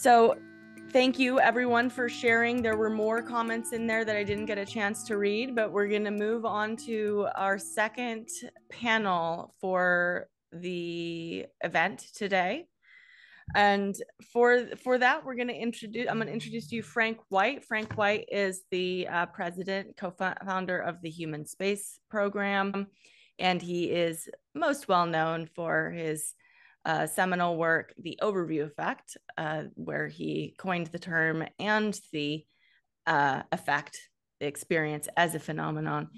So thank you everyone for sharing. There were more comments in there that I didn't get a chance to read, but we're going to move on to our second panel for the event today. And for that, I'm going to introduce to you Frank White. Frank White is the president, co-founder of the Human Space Program, and he is most well known for his seminal work, The Overview Effect, where he coined the term and the effect, the experience as a phenomenon.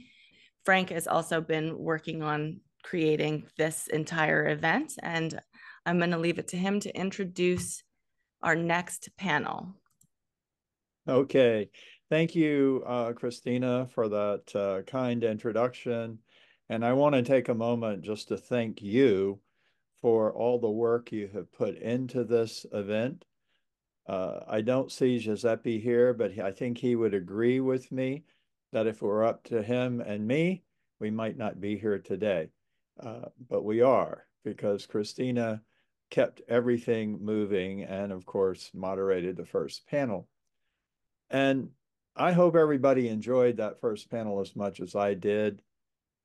Frank has also been working on creating this entire event, and I'm going to leave it to him to introduce our next panel. Okay. Thank you, Christina, for that kind introduction. And I want to take a moment just to thank you for all the work you have put into this event. I don't see Giuseppe here, but I think he would agree with me that if it were up to him and me, we might not be here today. But we are, because Christina kept everything moving and, of course, moderated the first panel. And I hope everybody enjoyed that first panel as much as I did.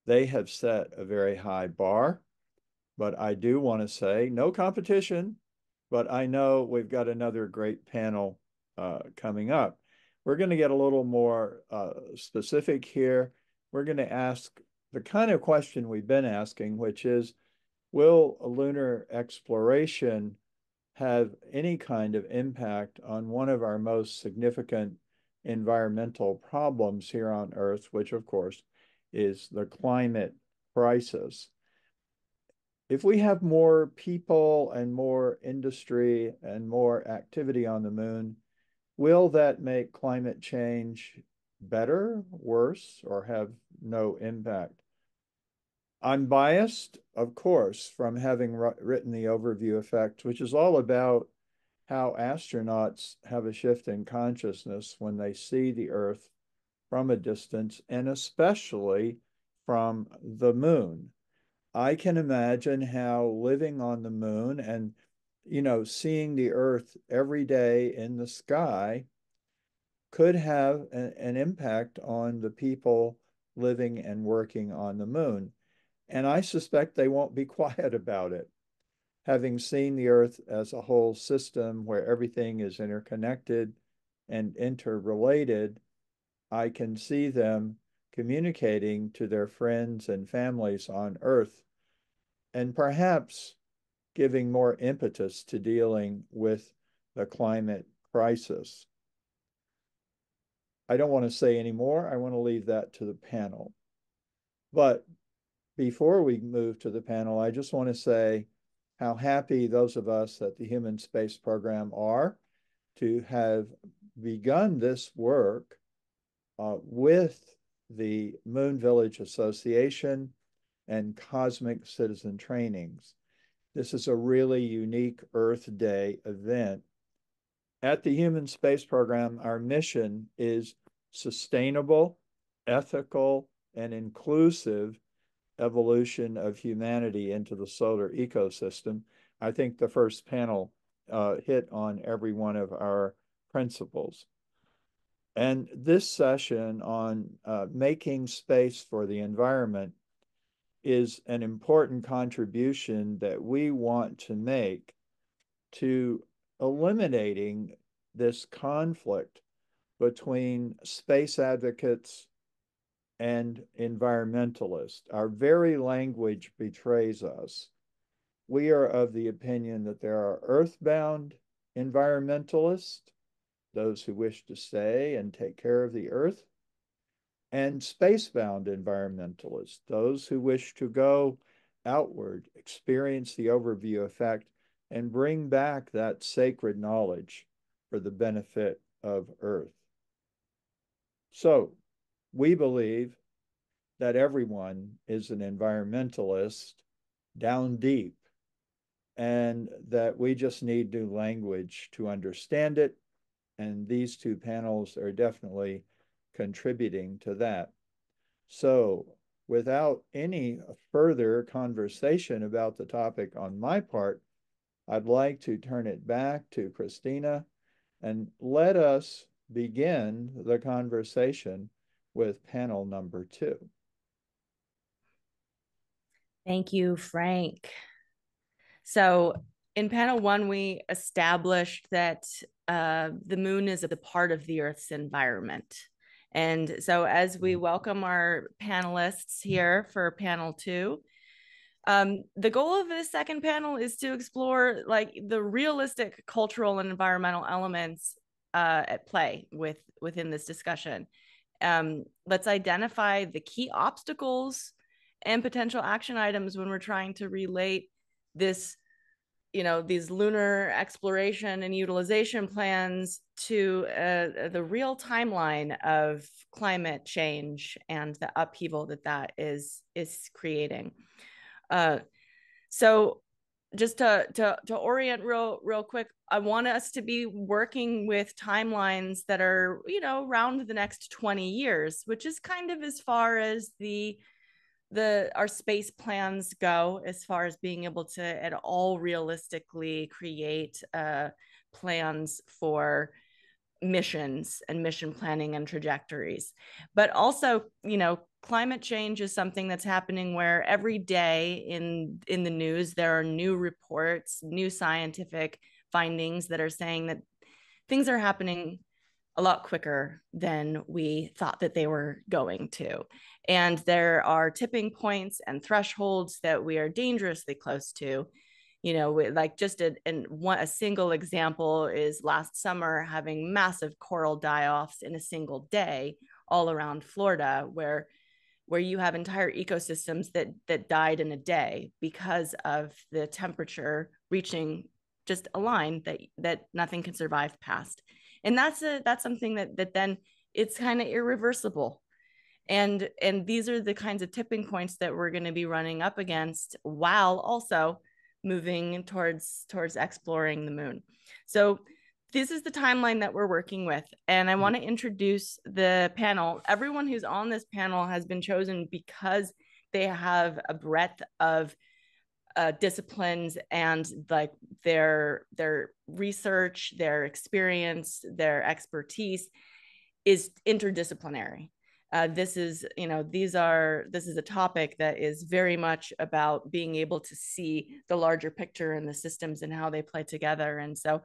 They have set a very high bar, but I do want to say no competition, but I know we've got another great panel coming up. We're going to get a little more specific here. We're going to ask the kind of question we've been asking, which is, will lunar exploration have any kind of impact on one of our most significant environmental problems here on Earth, which of course is the climate crisis? If we have more people and more industry and more activity on the moon, will that make climate change better, worse, or have no impact? I'm biased, of course, from having written the Overview Effect, which is all about how astronauts have a shift in consciousness when they see the Earth from a distance, and especially from the moon. I can imagine how living on the moon and, seeing the Earth every day in the sky could have an impact on the people living and working on the moon. And I suspect they won't be quiet about it. Having seen the Earth as a whole system where everything is interconnected and interrelated, I can see them communicating to their friends and families on Earth and perhaps giving more impetus to dealing with the climate crisis. I don't want to say any more. I want to leave that to the panel. But before we move to the panel, I just want to say how happy those of us at the Human Space Program are to have begun this work with the Moon Village Association and Cosmic Citizen Trainings. This is a really unique Earth Day event. At the Human Space Program, our mission is sustainable, ethical, and inclusive evolution of humanity into the solar ecosystem. I think the first panel hit on every one of our principles. And this session on making space for the environment is an important contribution that we want to make to eliminating this conflict between space advocates and environmentalists. Our very language betrays us. We are of the opinion that there are earthbound environmentalists, those who wish to stay and take care of the earth, and spacebound environmentalists, those who wish to go outward, experience the overview effect, and bring back that sacred knowledge for the benefit of Earth. So we believe that everyone is an environmentalist down deep, and that we just need new language to understand it. And these two panels are definitely contributing to that. So without any further conversation about the topic on my part, I'd like to turn it back to Christina and let us begin the conversation with panel number 2. Thank you, Frank. So in panel 1, we established that the moon is a part of the Earth's environment. And so as we welcome our panelists here for panel 2, the goal of this second panel is to explore like the realistic cultural and environmental elements at play within this discussion. Let's identify the key obstacles and potential action items when we're trying to relate this, these lunar exploration and utilization plans to the real timeline of climate change and the upheaval that is creating. So just to orient real quick, I want us to be working with timelines that are, around the next 20 years, which is kind of as far as our space plans go, as far as being able to at all realistically create plans for missions and mission planning and trajectories. But also, climate change is something that's happening where every day in the news there are new reports, new scientific findings that are saying that things are happening a lot quicker than we thought that they were going to. And there are tipping points and thresholds that we are dangerously close to. Like just a single example is last summer having massive coral die-offs in a single day all around Florida, where you have entire ecosystems that died in a day because of the temperature reaching just a line that nothing can survive past. And that's something that then it's kind of irreversible. And these are the kinds of tipping points that we're going to be running up against while also moving towards exploring the moon. So this is the timeline that we're working with. And I want to introduce the panel. Everyone who's on this panel has been chosen because they have a breadth of disciplines, and like their research, their experience, their expertise is interdisciplinary. This is a topic that is very much about being able to see the larger picture and the systems and how they play together. And so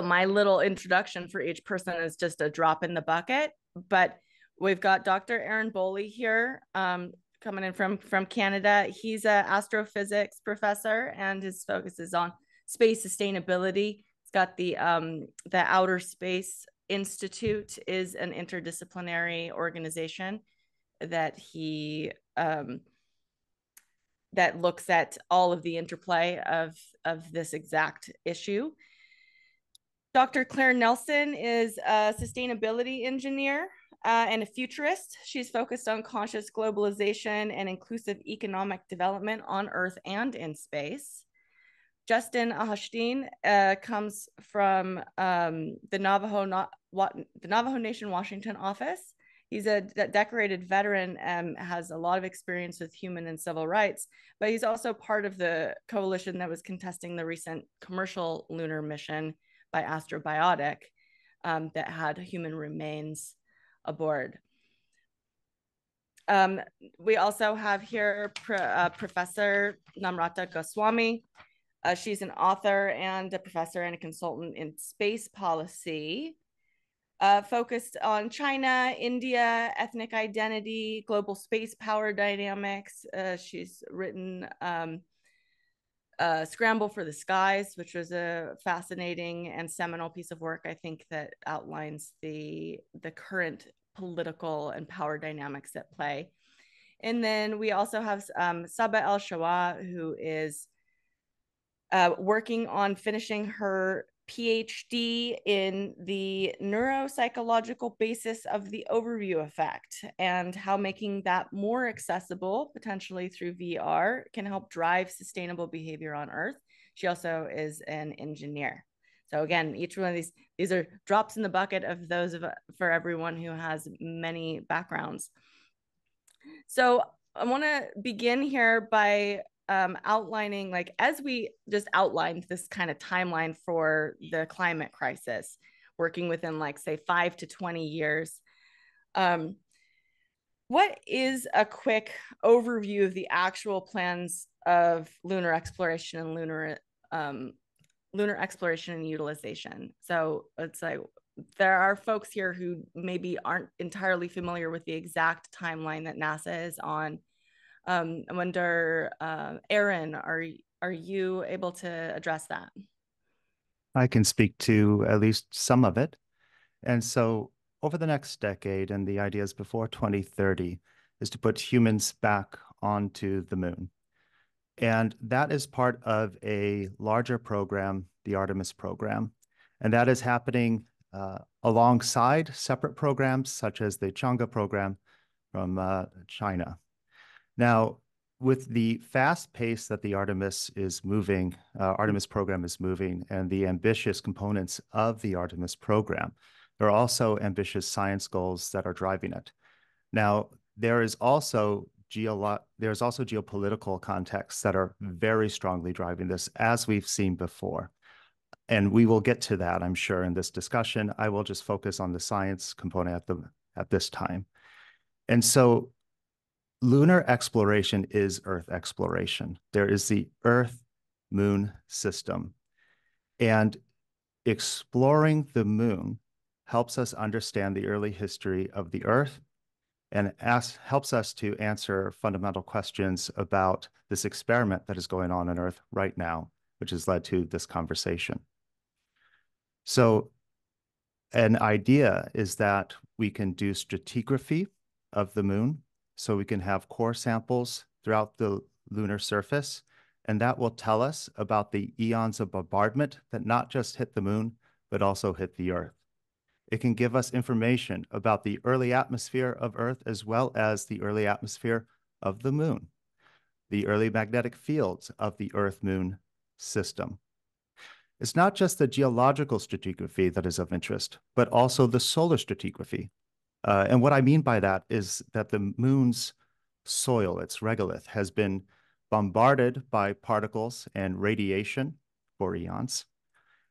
my little introduction for each person is just a drop in the bucket, but we've got Dr. Aaron Boley here, coming in from Canada. He's an astrophysics professor, and his focus is on space sustainability. He's got the Outer Space Institute is an interdisciplinary organization that he that looks at all of the interplay of this exact issue. Dr. Claire Nelson is a sustainability engineer and a futurist. She's focused on conscious globalization and inclusive economic development on Earth and in space. Justin Ahashtein comes from the Navajo Nation Washington office. He's a decorated veteran and has a lot of experience with human and civil rights, but he's also part of the coalition that was contesting the recent commercial lunar mission by Astrobiotic that had human remains aboard. We also have here Professor Namrata Goswami. She's an author and a professor and a consultant in space policy, focused on China, India, ethnic identity, global space power dynamics. She's written Scramble for the Skies, which was a fascinating and seminal piece of work, I think, that outlines the current political and power dynamics at play. And then we also have Saba El Shawa, who is working on finishing her PhD in the neuropsychological basis of the overview effect and how making that more accessible, potentially through VR, can help drive sustainable behavior on Earth. She also is an engineer. So again, each one of these are drops in the bucket of those for everyone who has many backgrounds. So I want to begin here by outlining, like, as we just outlined this kind of timeline for the climate crisis, working within, like, say, 5 to 20 years. What is a quick overview of the actual plans of lunar exploration and lunar exploration and utilization? So it's like there are folks here who maybe aren't entirely familiar with the exact timeline that NASA is on. I wonder, Aaron, are you able to address that? I can speak to at least some of it. And so over the next decade, and the idea is before 2030, is to put humans back onto the moon. And that is part of a larger program, the Artemis program. And that is happening alongside separate programs such as the Chang'e program from China. Now, with the fast pace that the Artemis program is moving, and the ambitious components of the Artemis program, there are also ambitious science goals that are driving it. Now, there's also geopolitical contexts that are very strongly driving this, as we've seen before. And we will get to that, I'm sure, in this discussion. I will just focus on the science component at this time. And so lunar exploration is Earth exploration. There is the Earth-Moon system. And exploring the moon helps us understand the early history of the Earth and helps us to answer fundamental questions about this experiment that is going on Earth right now, which has led to this conversation. So an idea is that we can do stratigraphy of the moon, so we can have core samples throughout the lunar surface, and that will tell us about the eons of bombardment that not just hit the moon, but also hit the Earth. It can give us information about the early atmosphere of Earth as well as the early atmosphere of the moon, the early magnetic fields of the Earth-Moon system. It's not just the geological stratigraphy that is of interest, but also the solar stratigraphy. And what I mean by that is that the moon's soil, its regolith, has been bombarded by particles and radiation for eons.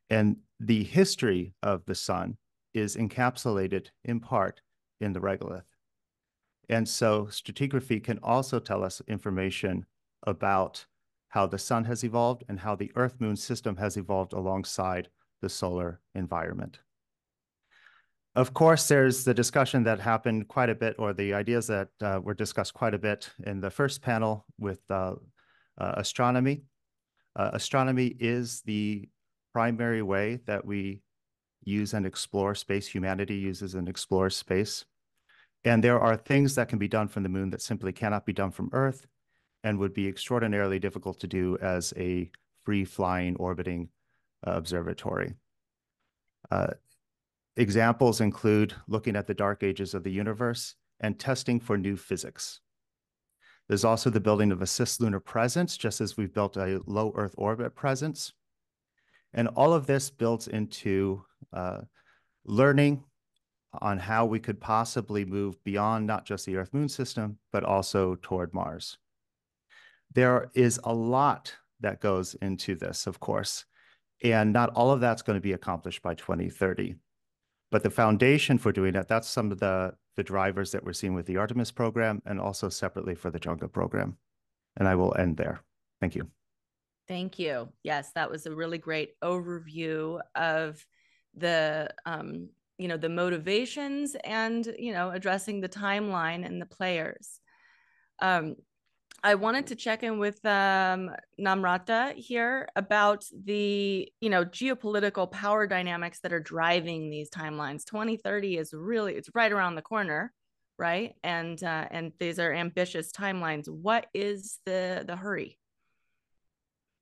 And the history of the sun is encapsulated in part in the regolith. And so stratigraphy can also tell us information about how the sun has evolved and how the Earth-Moon system has evolved alongside the solar environment. Of course, there's the discussion that happened quite a bit, or the ideas that were discussed quite a bit in the first panel with astronomy. Astronomy is the primary way that we use and explore space. Humanity uses and explores space. And there are things that can be done from the moon that simply cannot be done from Earth and would be extraordinarily difficult to do as a free-flying, orbiting observatory. Examples include looking at the dark ages of the universe and testing for new physics. There's also the building of a cislunar presence, just as we've built a low Earth orbit presence. And all of this builds into learning on how we could possibly move beyond not just the Earth-Moon system, but also toward Mars. There is a lot that goes into this, of course, and not all of that's going to be accomplished by 2030. But the foundation for doing that, that's some of the drivers that we're seeing with the Artemis program and also separately for the Chang'e program. And I will end there. Thank you. Thank you. Yes, that was a really great overview of the, the motivations and, addressing the timeline and the players. I wanted to check in with Namrata here about the, geopolitical power dynamics that are driving these timelines. 2030 is really, it's right around the corner, right? And these are ambitious timelines. What is the hurry?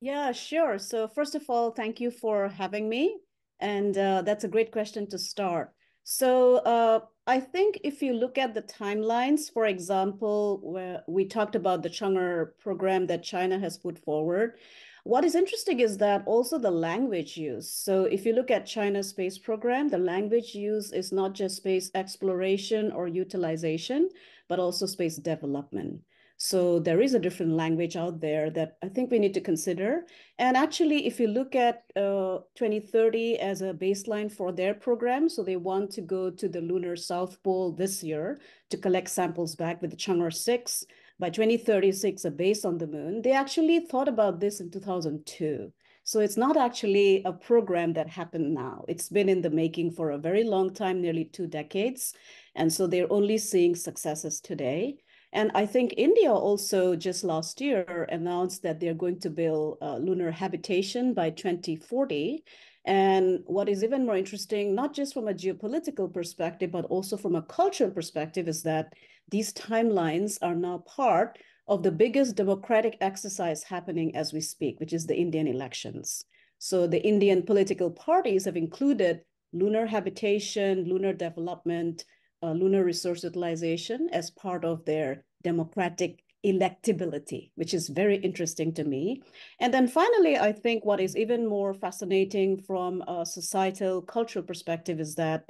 Yeah, sure. So first of all, thank you for having me. And that's a great question to start. So I think if you look at the timelines, for example, where we talked about the Chang'e program that China has put forward, what is interesting is that also the language use. So if you look at China's space program, the language use is not just space exploration or utilization, but also space development. So there is a different language out there that I think we need to consider. And actually, if you look at 2030 as a baseline for their program, so they want to go to the lunar South Pole this year to collect samples back with the Chang'e 6. By 2036, a base on the moon. They actually thought about this in 2002. So it's not actually a program that happened now. It's been in the making for a very long time, nearly 2 decades. And so they're only seeing successes today. And I think India also just last year announced that they're going to build lunar habitation by 2040. And what is even more interesting, not just from a geopolitical perspective, but also from a cultural perspective, is that these timelines are now part of the biggest democratic exercise happening as we speak, which is the Indian elections. So the Indian political parties have included lunar habitation, lunar development, lunar resource utilization as part of their democratic electability, which is very interesting to me. And then finally, I think what is even more fascinating from a societal cultural perspective is that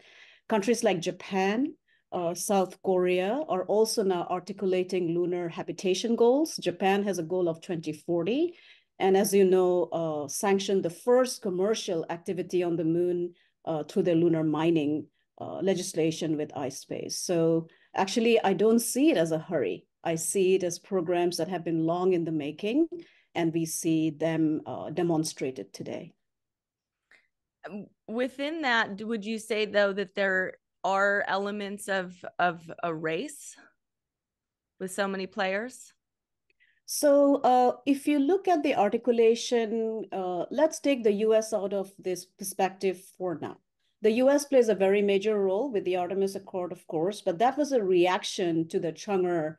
countries like Japan, South Korea are also now articulating lunar habitation goals. Japan has a goal of 2040. And as you know, sanctioned the first commercial activity on the moon through the lunar mining legislation with iSpace. So actually, I don't see it as a hurry. I see it as programs that have been long in the making, and we see them demonstrated today. Within that, would you say, though, that there are elements of a race with so many players? So if you look at the articulation, let's take the US out of this perspective for now. The US plays a very major role with the Artemis Accord, of course, but that was a reaction to the Chang'e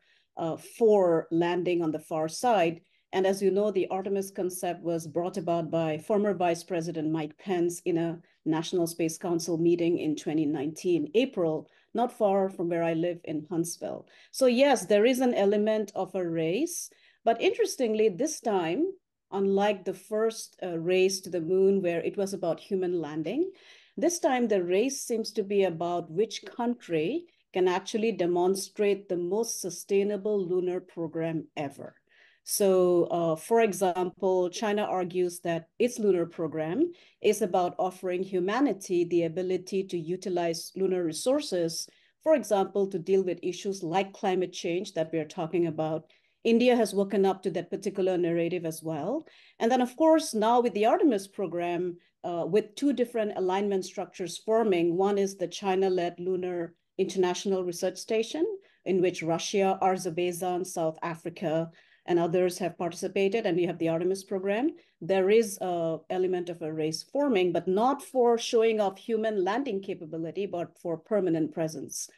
4 landing on the far side. And as you know, the Artemis concept was brought about by former Vice President Mike Pence in a National Space Council meeting in 2019, April, not far from where I live in Huntsville. So yes, there is an element of a race, but interestingly, this time, unlike the first race to the moon where it was about human landing, this time the race seems to be about which country can actually demonstrate the most sustainable lunar program ever. So, for example, China argues that its lunar program is about offering humanity the ability to utilize lunar resources, for example, to deal with issues like climate change that we're talking about. India has woken up to that particular narrative as well. And then, of course, now with the Artemis program, with 2 different alignment structures forming, one is the China-led Lunar International Research Station, in which Russia, Azerbaijan, South Africa, and others have participated, and we have the Artemis program. There is an element of a race forming, but not for showing off human landing capability, but for permanent presence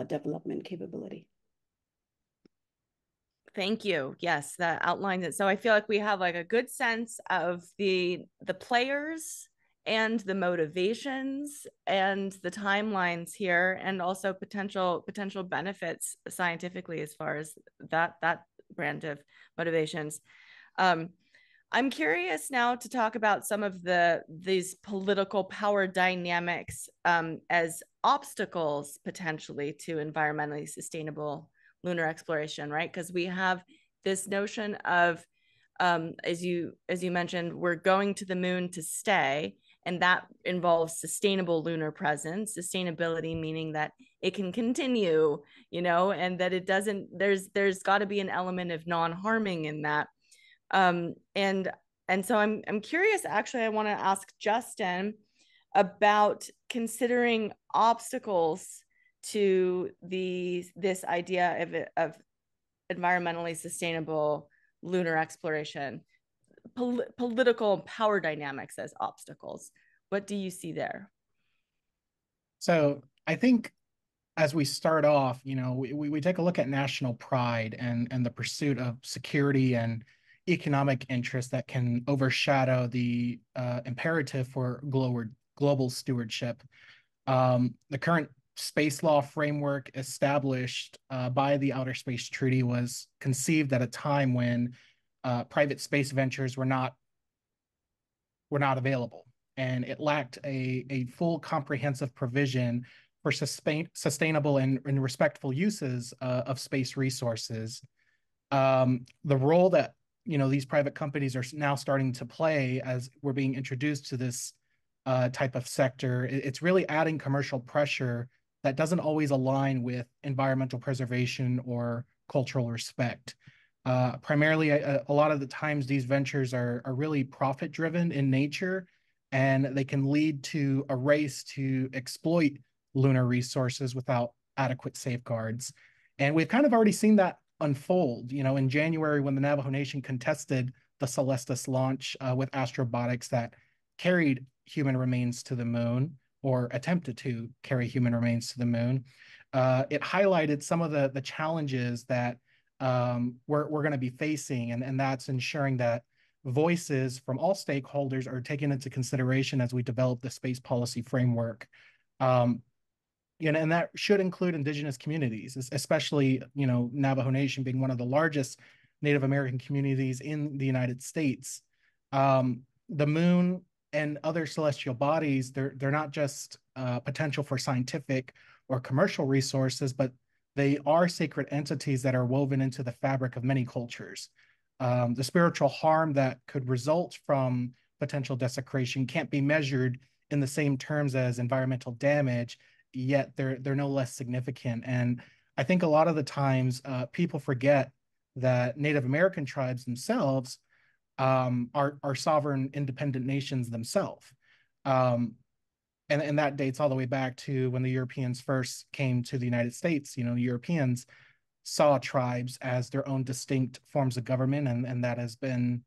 development capability. Thank you. Yes, that outlines it. So I feel like we have like a good sense of the players and the motivations and the timelines here, and also potential benefits scientifically as far as that brand of motivations. I'm curious now to talk about some of these political power dynamics as obstacles potentially to environmentally sustainable lunar exploration, right? Because we have this notion of, as you mentioned, we're going to the moon to stay, and that involves sustainable lunar presence. Sustainability meaning that it can continue, and that it doesn't. There's got to be an element of non-harming in that. And so I'm curious. Actually, I want to ask Justin about considering obstacles to this idea of environmentally sustainable lunar exploration, political power dynamics as obstacles. What do you see there? So I think as we start off, we take a look at national pride and the pursuit of security and economic interests that can overshadow the imperative for global stewardship. The current space law framework established by the Outer Space Treaty was conceived at a time when private space ventures were not available, and it lacked a full comprehensive provision for sustainable and respectful uses of space resources. the role that these private companies are now starting to play as we're being introduced to this type of sector, it's really adding commercial pressure that doesn't always align with environmental preservation or cultural respect. Primarily, a lot of the times these ventures are really profit driven in nature, and they can lead to a race to exploit lunar resources without adequate safeguards. And we've kind of already seen that unfold. In January, when the Navajo Nation contested the Celestis launch with astrobotics that carried human remains to the moon, or attempted to carry human remains to the moon, it highlighted some of the challenges that we're going to be facing, and that's ensuring that voices from all stakeholders are taken into consideration as we develop the space policy framework. And that should include indigenous communities, especially, Navajo Nation being one of the largest Native American communities in the United States. The moon and other celestial bodies, they're not just potential for scientific or commercial resources, but they are sacred entities that are woven into the fabric of many cultures. The spiritual harm that could result from potential desecration can't be measured in the same terms as environmental damage, yet they're no less significant. And I think a lot of the times people forget that Native American tribes themselves are sovereign independent nations themselves. And that dates all the way back to when the Europeans first came to the United States. Europeans saw tribes as their own distinct forms of government, and that has been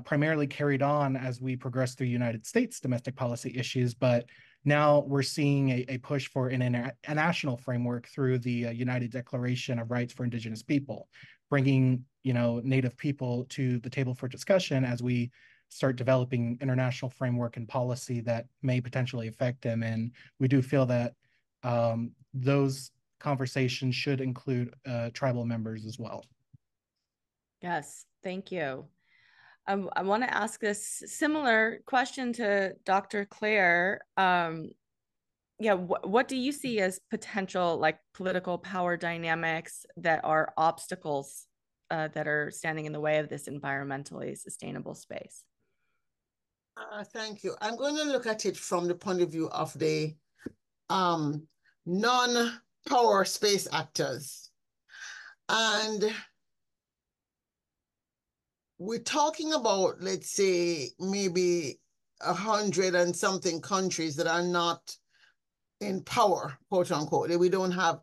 primarily carried on as we progress through United States domestic policy issues. But now we're seeing a push for a national framework through the United Declaration of Rights for Indigenous People, bringing Native people to the table for discussion as we start developing international framework and policy that may potentially affect them. And we do feel that those conversations should include tribal members as well. Yes, thank you. I want to ask this similar question to Dr. Claire. What do you see as potential political power dynamics that are obstacles that are standing in the way of this environmentally sustainable space? Thank you. I'm going to look at it from the point of view of the non-power space actors. And we're talking about, let's say, maybe 100 and something countries that are not in power, quote unquote. We don't have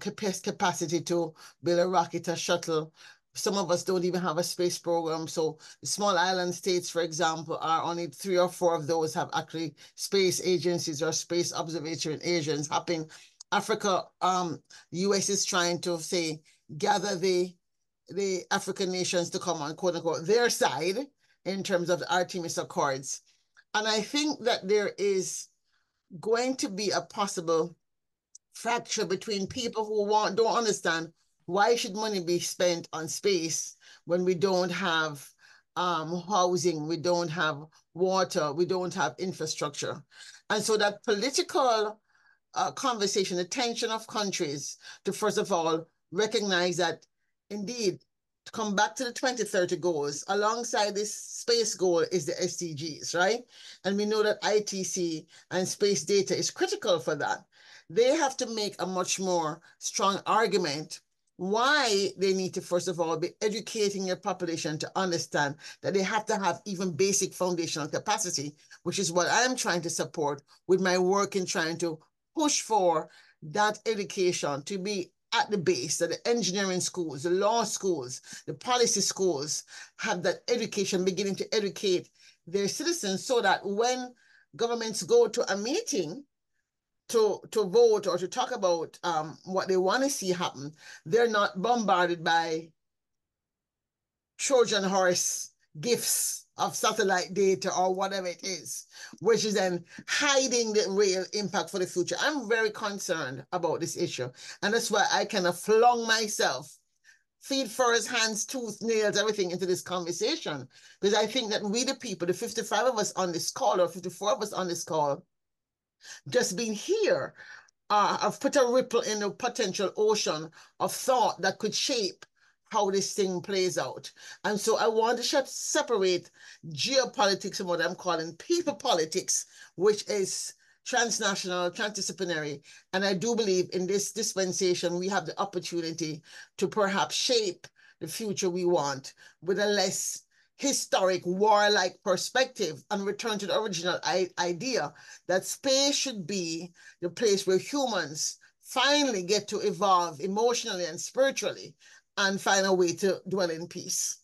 capacity to build a rocket, a shuttle. Some of us don't even have a space program. So the small island states, for example, are only 3 or 4 of those have actually space agencies or space observation agents happening. Africa, US is trying to say, gather the African nations to come on, quote unquote, their side in terms of the Artemis Accords. And I think that there is going to be a possible fracture between people who don't understand why should money be spent on space when we don't have housing, we don't have water, we don't have infrastructure. And so that political conversation, the tension of countries to first of all recognize that indeed, to come back to the 2030 goals, alongside this space goal is the SDGs, right? And we know that ITC and space data is critical for that. They have to make a much more strong argument why they need to, first of all, be educating your population to understand that they have to have even basic foundational capacity, which is what I'm trying to support with my work in trying to push for that education to be at the base, that the engineering schools, the law schools, the policy schools have that education, beginning to educate their citizens so that when governments go to a meeting to vote or to talk about what they want to see happen, they're not bombarded by Trojan horse gifts of satellite data or whatever it is, which is then hiding the real impact for the future. I'm very concerned about this issue. And that's why I kind of flung myself, feet first, hands, tooth, nails, everything into this conversation. Because I think that we, the people, the 55 of us on this call or 54 of us on this call, just being here, have put a ripple in the potential ocean of thought that could shape how this thing plays out. And so I want to separate geopolitics and what I'm calling people politics, which is transnational, transdisciplinary. And I do believe in this dispensation, we have the opportunity to perhaps shape the future we want with a less historic warlike perspective and return to the original idea that space should be the place where humans finally get to evolve emotionally and spiritually and find a way to dwell in peace.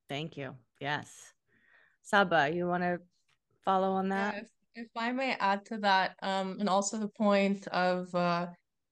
Thank you. Yes. Saba, you want to follow on that? Yeah, if I may add to that, and also the point of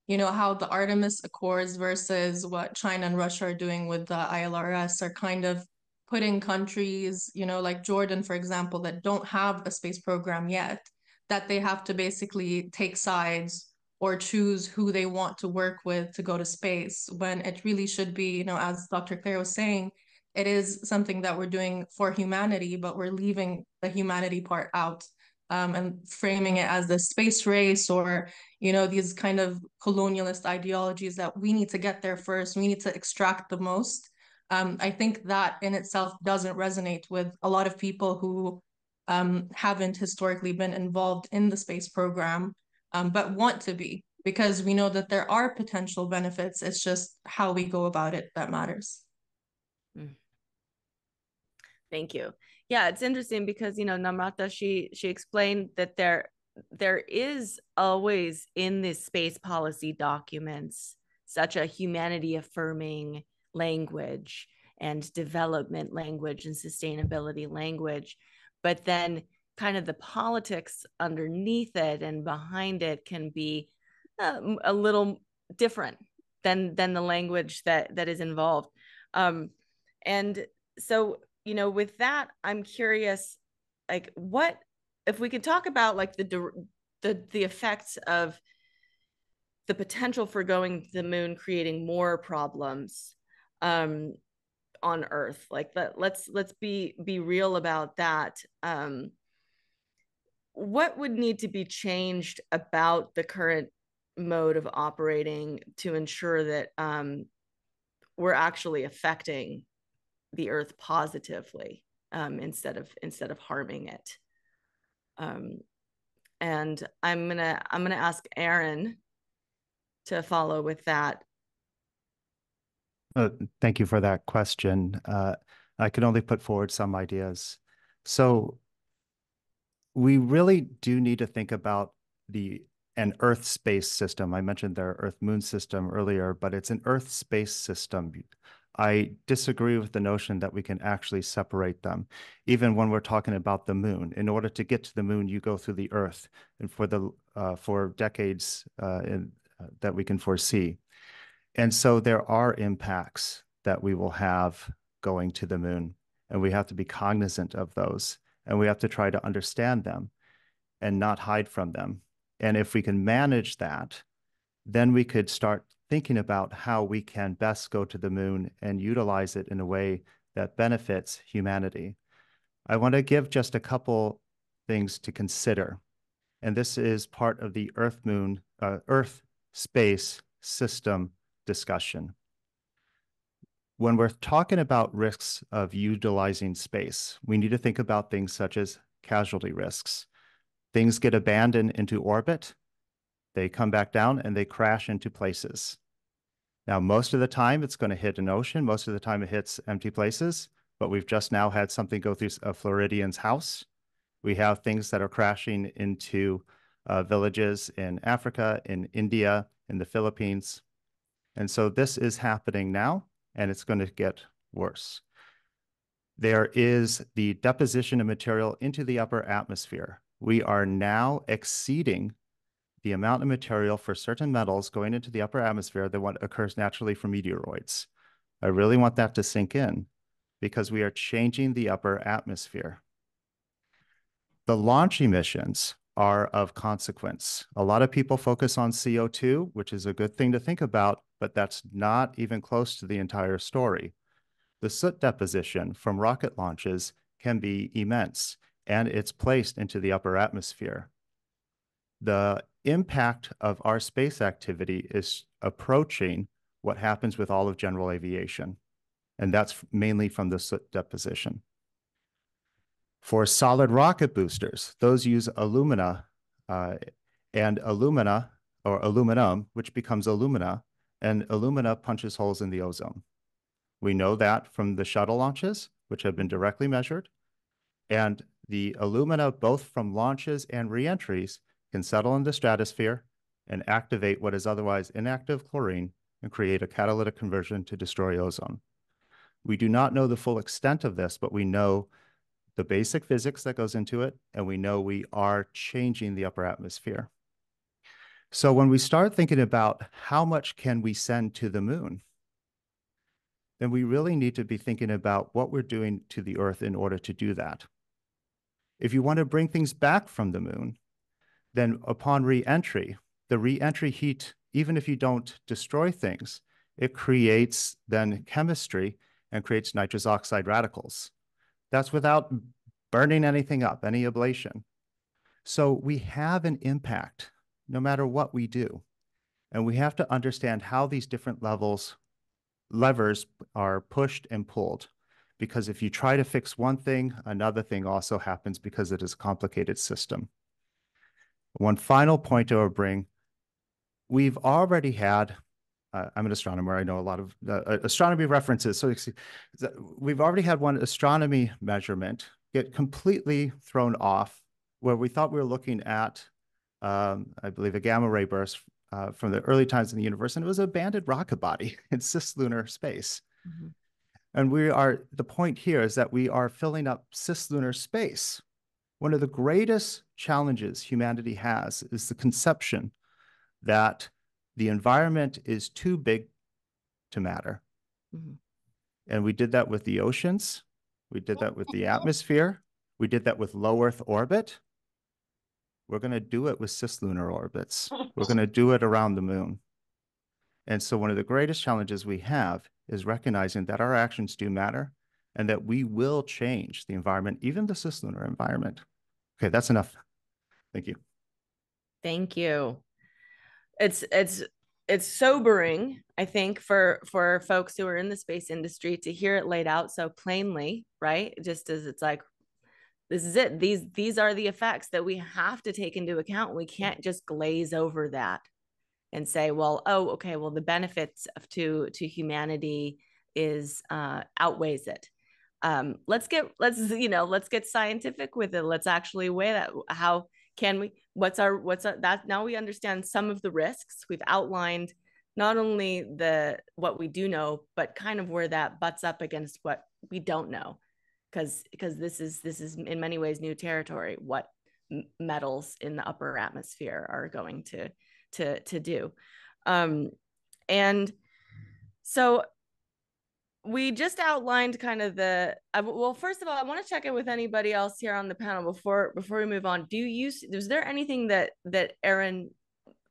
you know, how the Artemis Accords versus what China and Russia are doing with the ILRS are kind of putting countries, you know, like Jordan, for example, that don't have a space program yet, that they have to basically take sides or choose who they want to work with to go to space, when it really should be, you know, as Dr. Claire was saying, it is something that we're doing for humanity, but we're leaving the humanity part out, and framing it as the space race or, you know, these kind of colonialist ideologies that we need to get there first. We need to extract the most. I think that in itself doesn't resonate with a lot of people who haven't historically been involved in the space program, but want to be, because we know that there are potential benefits. It's just how we go about it that matters. Thank you. Yeah, it's interesting because, you know, Namrata, she explained that there is always in this space policy documents such a humanity affirming language and development language and sustainability language, but then kind of the politics underneath it and behind it can be a little different than the language that is involved. And so, you know, with that, I'm curious, like, what if we could talk about like the effects of the potential for going to the moon creating more problems on Earth. Like, let's be real about that. What would need to be changed about the current mode of operating to ensure that we're actually affecting the Earth positively, instead of harming it? And I'm gonna ask Aaron to follow with that. Thank you for that question. I can only put forward some ideas. So we really do need to think about an Earth space system. I mentioned their Earth moon system earlier, but it's an Earth space system. I disagree with the notion that we can actually separate them. Even when we're talking about the moon, in order to get to the moon, you go through the Earth, and for decades that we can foresee. And so there are impacts that we will have going to the moon, and we have to be cognizant of those, and we have to try to understand them and not hide from them. And if we can manage that, then we could start thinking about how we can best go to the moon and utilize it in a way that benefits humanity. I want to give just a couple things to consider. And this is part of the Earth space system discussion. When we're talking about risks of utilizing space, we need to think about things such as casualty risks. Things get abandoned into orbit, they come back down and they crash into places. Now, most of the time it's going to hit an ocean. Most of the time it hits empty places, but we've just now had something go through a Floridian's house. We have things that are crashing into villages in Africa, in India, in the Philippines. And so this is happening now, and it's going to get worse. There is the deposition of material into the upper atmosphere. We are now exceeding the amount of material for certain metals going into the upper atmosphere than what occurs naturally from meteoroids. I really want that to sink in because we are changing the upper atmosphere. The launch emissions are of consequence. A lot of people focus on CO2, which is a good thing to think about, but that's not even close to the entire story. The soot deposition from rocket launches can be immense, and it's placed into the upper atmosphere. The impact of our space activity is approaching what happens with all of general aviation. And that's mainly from the soot deposition. For solid rocket boosters, those use alumina and alumina or aluminum, which becomes alumina, and alumina punches holes in the ozone. We know that from the shuttle launches, which have been directly measured, and the alumina, both from launches and reentries, can settle in the stratosphere and activate what is otherwise inactive chlorine and create a catalytic conversion to destroy ozone. We do not know the full extent of this, but we know the basic physics that goes into it, and we know we are changing the upper atmosphere. So when we start thinking about how much can we send to the moon, then we really need to be thinking about what we're doing to the Earth in order to do that. If you want to bring things back from the moon, then upon re-entry, the re-entry heat, even if you don't destroy things, it creates then chemistry and creates nitrous oxide radicals. That's without burning anything up, any ablation. So we have an impact no matter what we do. And we have to understand how these different levers are pushed and pulled. Because if you try to fix one thing, another thing also happens because it is a complicated system. One final point I will bring, we've already had, I'm an astronomer, I know a lot of astronomy references, so we've already had one astronomy measurement get completely thrown off where we thought we were looking at, I believe, a gamma ray burst from the early times in the universe, and it was an abandoned rocket body in cislunar space. Mm-hmm. And the point here is that we are filling up cislunar space. One of the greatest challenges humanity has is the conception that the environment is too big to matter. Mm-hmm. And we did that with the oceans. We did that with the atmosphere. We did that with low Earth orbit. We're going to do it with cislunar orbits. We're going to do it around the moon. And so one of the greatest challenges we have is recognizing that our actions do matter and that we will change the environment, even the cislunar environment. Okay, that's enough. Thank you. Thank you. It's sobering, I think, for folks who are in the space industry to hear it laid out so plainly, right? Just as it's like, this is it. These are the effects that we have to take into account. We can't just glaze over that and say, well, oh, okay, well, the benefits to humanity is outweighs it. Let's get scientific with it. Let's actually weigh that. How can we, what's our that now we understand some of the risks. We've outlined not only what we do know, but kind of where that butts up against what we don't know. Because this is in many ways new territory, what metals in the upper atmosphere are going to do. And so we just outlined kind of well, first of all, I want to check in with anybody else here on the panel before we move on. Is there anything that Erin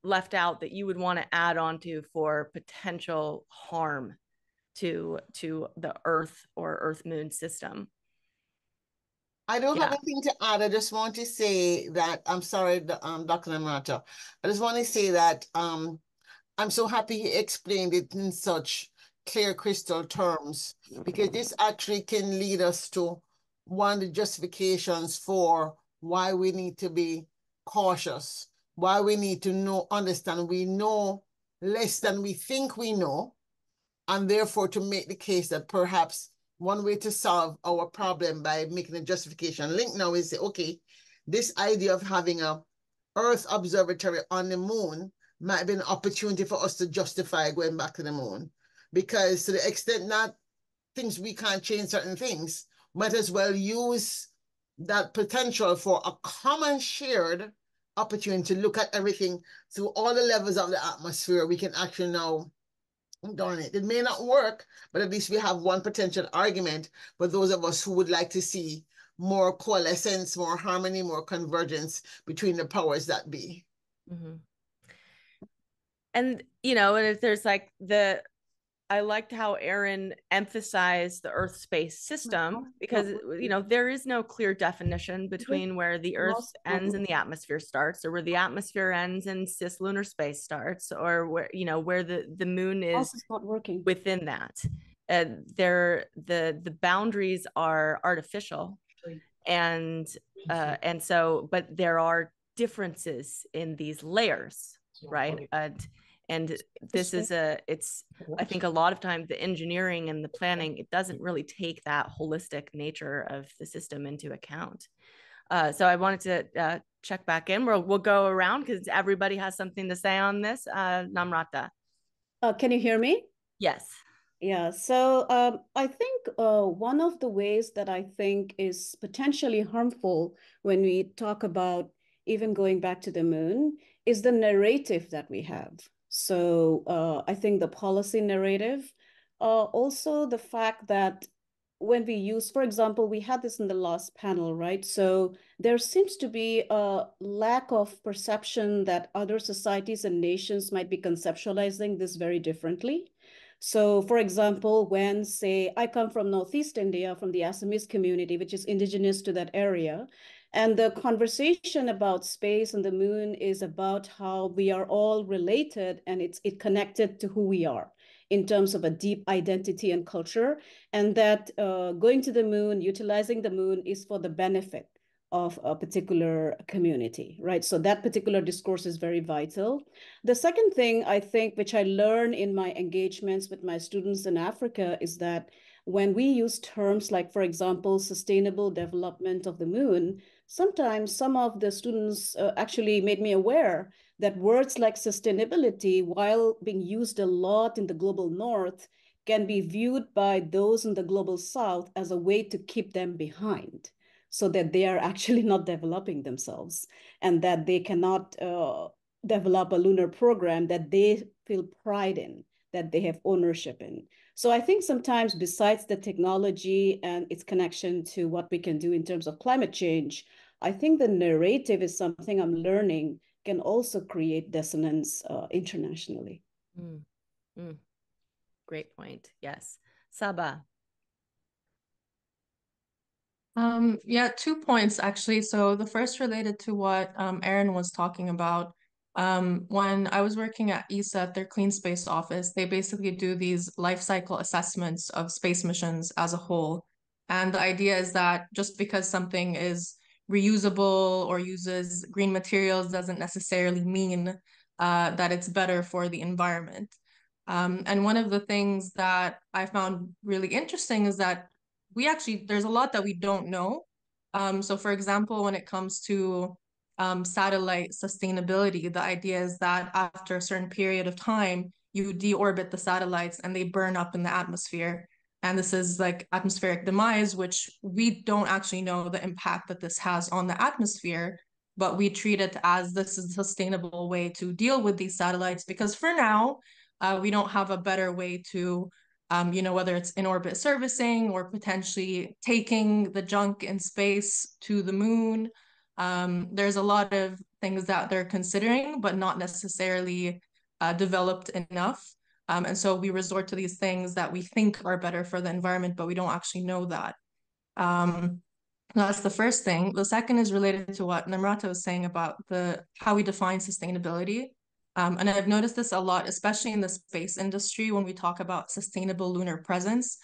left out that you would want to add on to for potential harm to the Earth or Earth-Moon system? I don't have anything to add. I just want to say that, I'm sorry, Dr. Namrata. I just want to say that I'm so happy he explained it in such clear crystal terms, because this actually can lead us to one of the justifications for why we need to be cautious, why we need to understand we know less than we think we know, and therefore to make the case that perhaps one way to solve our problem by making a justification link now is say, okay, this idea of having a Earth observatory on the moon might be an opportunity for us to justify going back to the moon. Because to the extent that things we can't change certain things, might as well use that potential for a common shared opportunity to look at everything through all the levels of the atmosphere. We can actually now, darn it, it may not work, but at least we have one potential argument for those of us who would like to see more coalescence, more harmony, more convergence between the powers that be. Mm-hmm. And, and if there's like I liked how Aaron emphasized the Earth space system because, you know, there is no clear definition between where the Earth ends and the atmosphere starts, or where the atmosphere ends and cislunar space starts, or where, you know, where the moon is not working within that. The boundaries are artificial, and so, but there are differences in these layers, right? And this is I think a lot of times the engineering and the planning, it doesn't really take that holistic nature of the system into account. So I wanted to check back in. We'll go around because everybody has something to say on this. Namrata. Can you hear me? Yes. Yeah, so I think one of the ways that I think is potentially harmful when we talk about even going back to the moon is the narrative that we have. So I think the policy narrative, also the fact that when we use, for example, we had this in the last panel, right? So there seems to be a lack of perception that other societies and nations might be conceptualizing this very differently. So for example, when say, I come from Northeast India, from the Assamese community, which is indigenous to that area, and the conversation about space and the moon is about how we are all related and it connected to who we are in terms of a deep identity and culture, and that going to the moon, utilizing the moon is for the benefit of a particular community, right? So that particular discourse is very vital. The second thing I think, which I learn in my engagements with my students in Africa, is that when we use terms like, for example, sustainable development of the moon, sometimes some of the students actually made me aware that words like sustainability, while being used a lot in the global north, can be viewed by those in the global south as a way to keep them behind, so that they are actually not developing themselves, and that they cannot develop a lunar program that they feel pride in, that they have ownership in. So I think sometimes, besides the technology and its connection to what we can do in terms of climate change, I think the narrative is something I'm learning can also create dissonance internationally. Great point. Yes. Saba. Yeah, 2 points actually. So the first related to what Aaron was talking about. When I was working at ESA at their Clean Space office, they basically do these life cycle assessments of space missions as a whole. And the idea is that just because something is reusable or uses green materials doesn't necessarily mean that it's better for the environment. And one of the things that I found really interesting is that there's a lot that we don't know. So for example, when it comes to satellite sustainability, the idea is that after a certain period of time, you deorbit the satellites and they burn up in the atmosphere. And this is like atmospheric demise, which we don't actually know the impact that this has on the atmosphere, but we treat it as this is a sustainable way to deal with these satellites because for now, we don't have a better way to whether it's in orbit servicing or potentially taking the junk in space to the moon. There's a lot of things that they're considering, but not necessarily developed enough. And so we resort to these things that we think are better for the environment, but we don't actually know that. That's the first thing. The second is related to what Namrata was saying about how we define sustainability. And I've noticed this a lot, especially in the space industry, when we talk about sustainable lunar presence.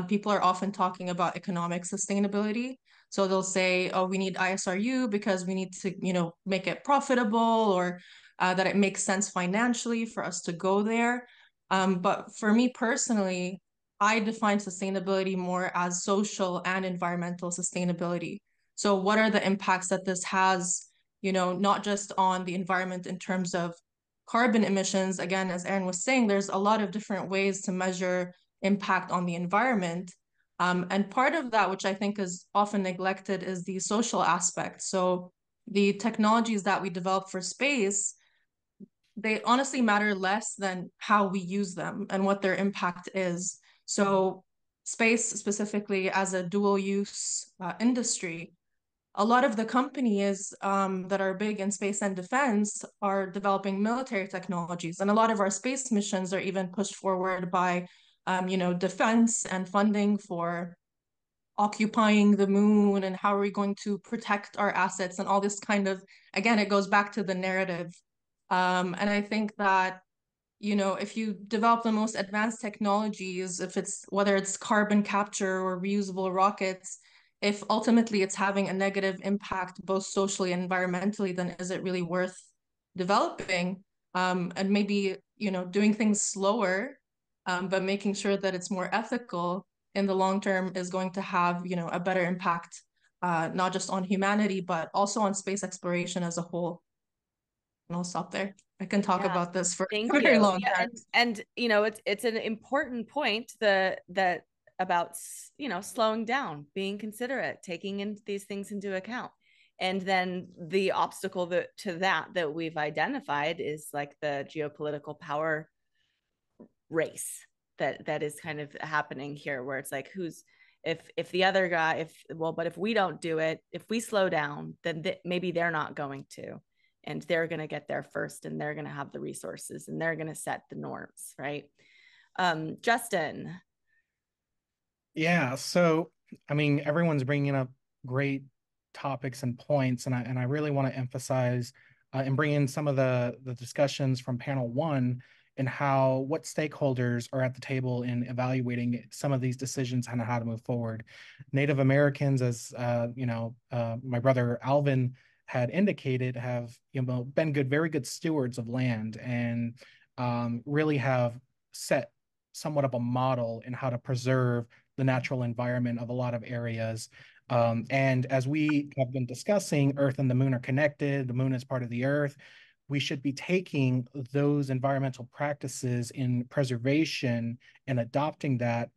People are often talking about economic sustainability. So they'll say, oh, we need ISRU because we need to, make it profitable or that it makes sense financially for us to go there. But for me personally, I define sustainability more as social and environmental sustainability. So what are the impacts that this has, not just on the environment in terms of carbon emissions? Again, as Aaron was saying, there's a lot of different ways to measure impact on the environment. And part of that, which I think is often neglected, is the social aspect. So the technologies that we develop for space, they honestly matter less than how we use them and what their impact is. So space specifically as a dual use industry, a lot of the companies that are big in space and defense are developing military technologies. And a lot of our space missions are even pushed forward by, defense and funding for occupying the moon and how are we going to protect our assets and all this kind of, again, it goes back to the narrative. And I think that, if you develop the most advanced technologies, whether it's carbon capture or reusable rockets, if ultimately it's having a negative impact both socially and environmentally, then is it really worth developing? And maybe, doing things slower, but making sure that it's more ethical in the long term is going to have, a better impact, not just on humanity, but also on space exploration as a whole. And I'll stop there. I can talk about this for a very long time. And it's an important point that about slowing down, being considerate, taking these things into account. And then the obstacle that we've identified is like the geopolitical power race that is kind of happening here, where it's like if the other guy, but if we don't do it, if we slow down, then maybe they're not going to, and they're going to get there first, and they're going to have the resources, and they're going to set the norms, right? Justin. Yeah, so I mean, everyone's bringing up great topics and points, and I really want to emphasize and bring in some of the discussions from panel one and what stakeholders are at the table in evaluating some of these decisions and how to move forward. Native Americans, as my brother Alvin had indicated, have been very good stewards of land and really have set somewhat of a model in how to preserve the natural environment of a lot of areas. And as we have been discussing, Earth and the moon are connected. The moon is part of the Earth. We should be taking those environmental practices in preservation and adopting that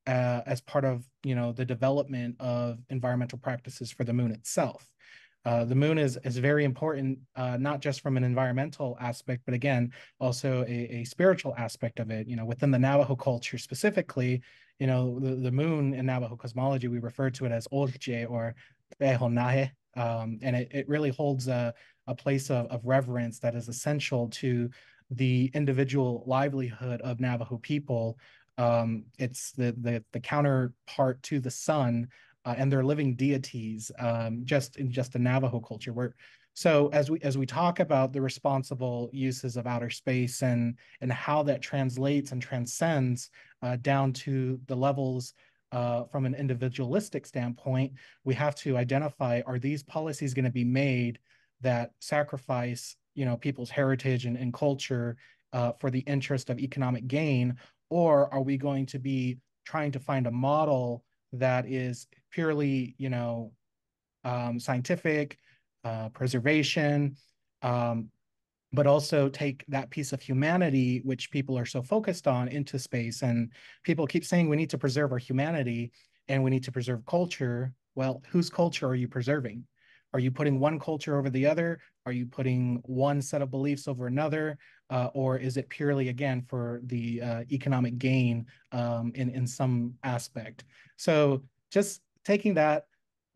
as part of the development of environmental practices for the moon itself. The moon is very important, not just from an environmental aspect, but again, also a spiritual aspect of it. Within the Navajo culture specifically, the moon in Navajo cosmology, we refer to it as Olche or Pehonahe, and it really holds a place of reverence that is essential to the individual livelihood of Navajo people. It's the counterpart to the sun, and they're living deities, just in the Navajo culture. So as we talk about the responsible uses of outer space and how that translates and transcends down to the levels from an individualistic standpoint, we have to identify, are these policies going to be made that sacrifice people's heritage and culture for the interest of economic gain, or are we going to be trying to find a model that is purely, scientific, preservation, but also take that piece of humanity, which people are so focused on, into space. And people keep saying we need to preserve our humanity and we need to preserve culture. Well, whose culture are you preserving? Are you putting one culture over the other? Are you putting one set of beliefs over another? Or is it purely, again, for the economic gain in some aspect? So just taking that,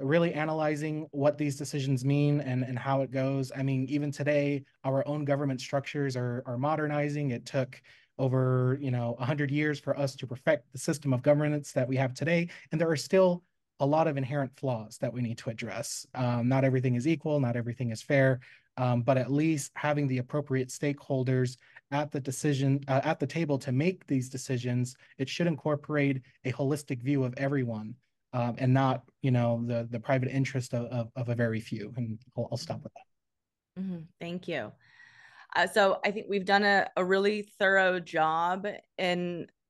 really analyzing what these decisions mean and how it goes. I mean, even today, our own government structures are modernizing. It took over 100 years for us to perfect the system of governance that we have today, and there are still a lot of inherent flaws that we need to address. Not everything is equal, not everything is fair, but at least having the appropriate stakeholders at the table to make these decisions, it should incorporate a holistic view of everyone, and not the private interest of a very few. And I'll stop with that. Mm-hmm. Thank you. So I think we've done a really thorough job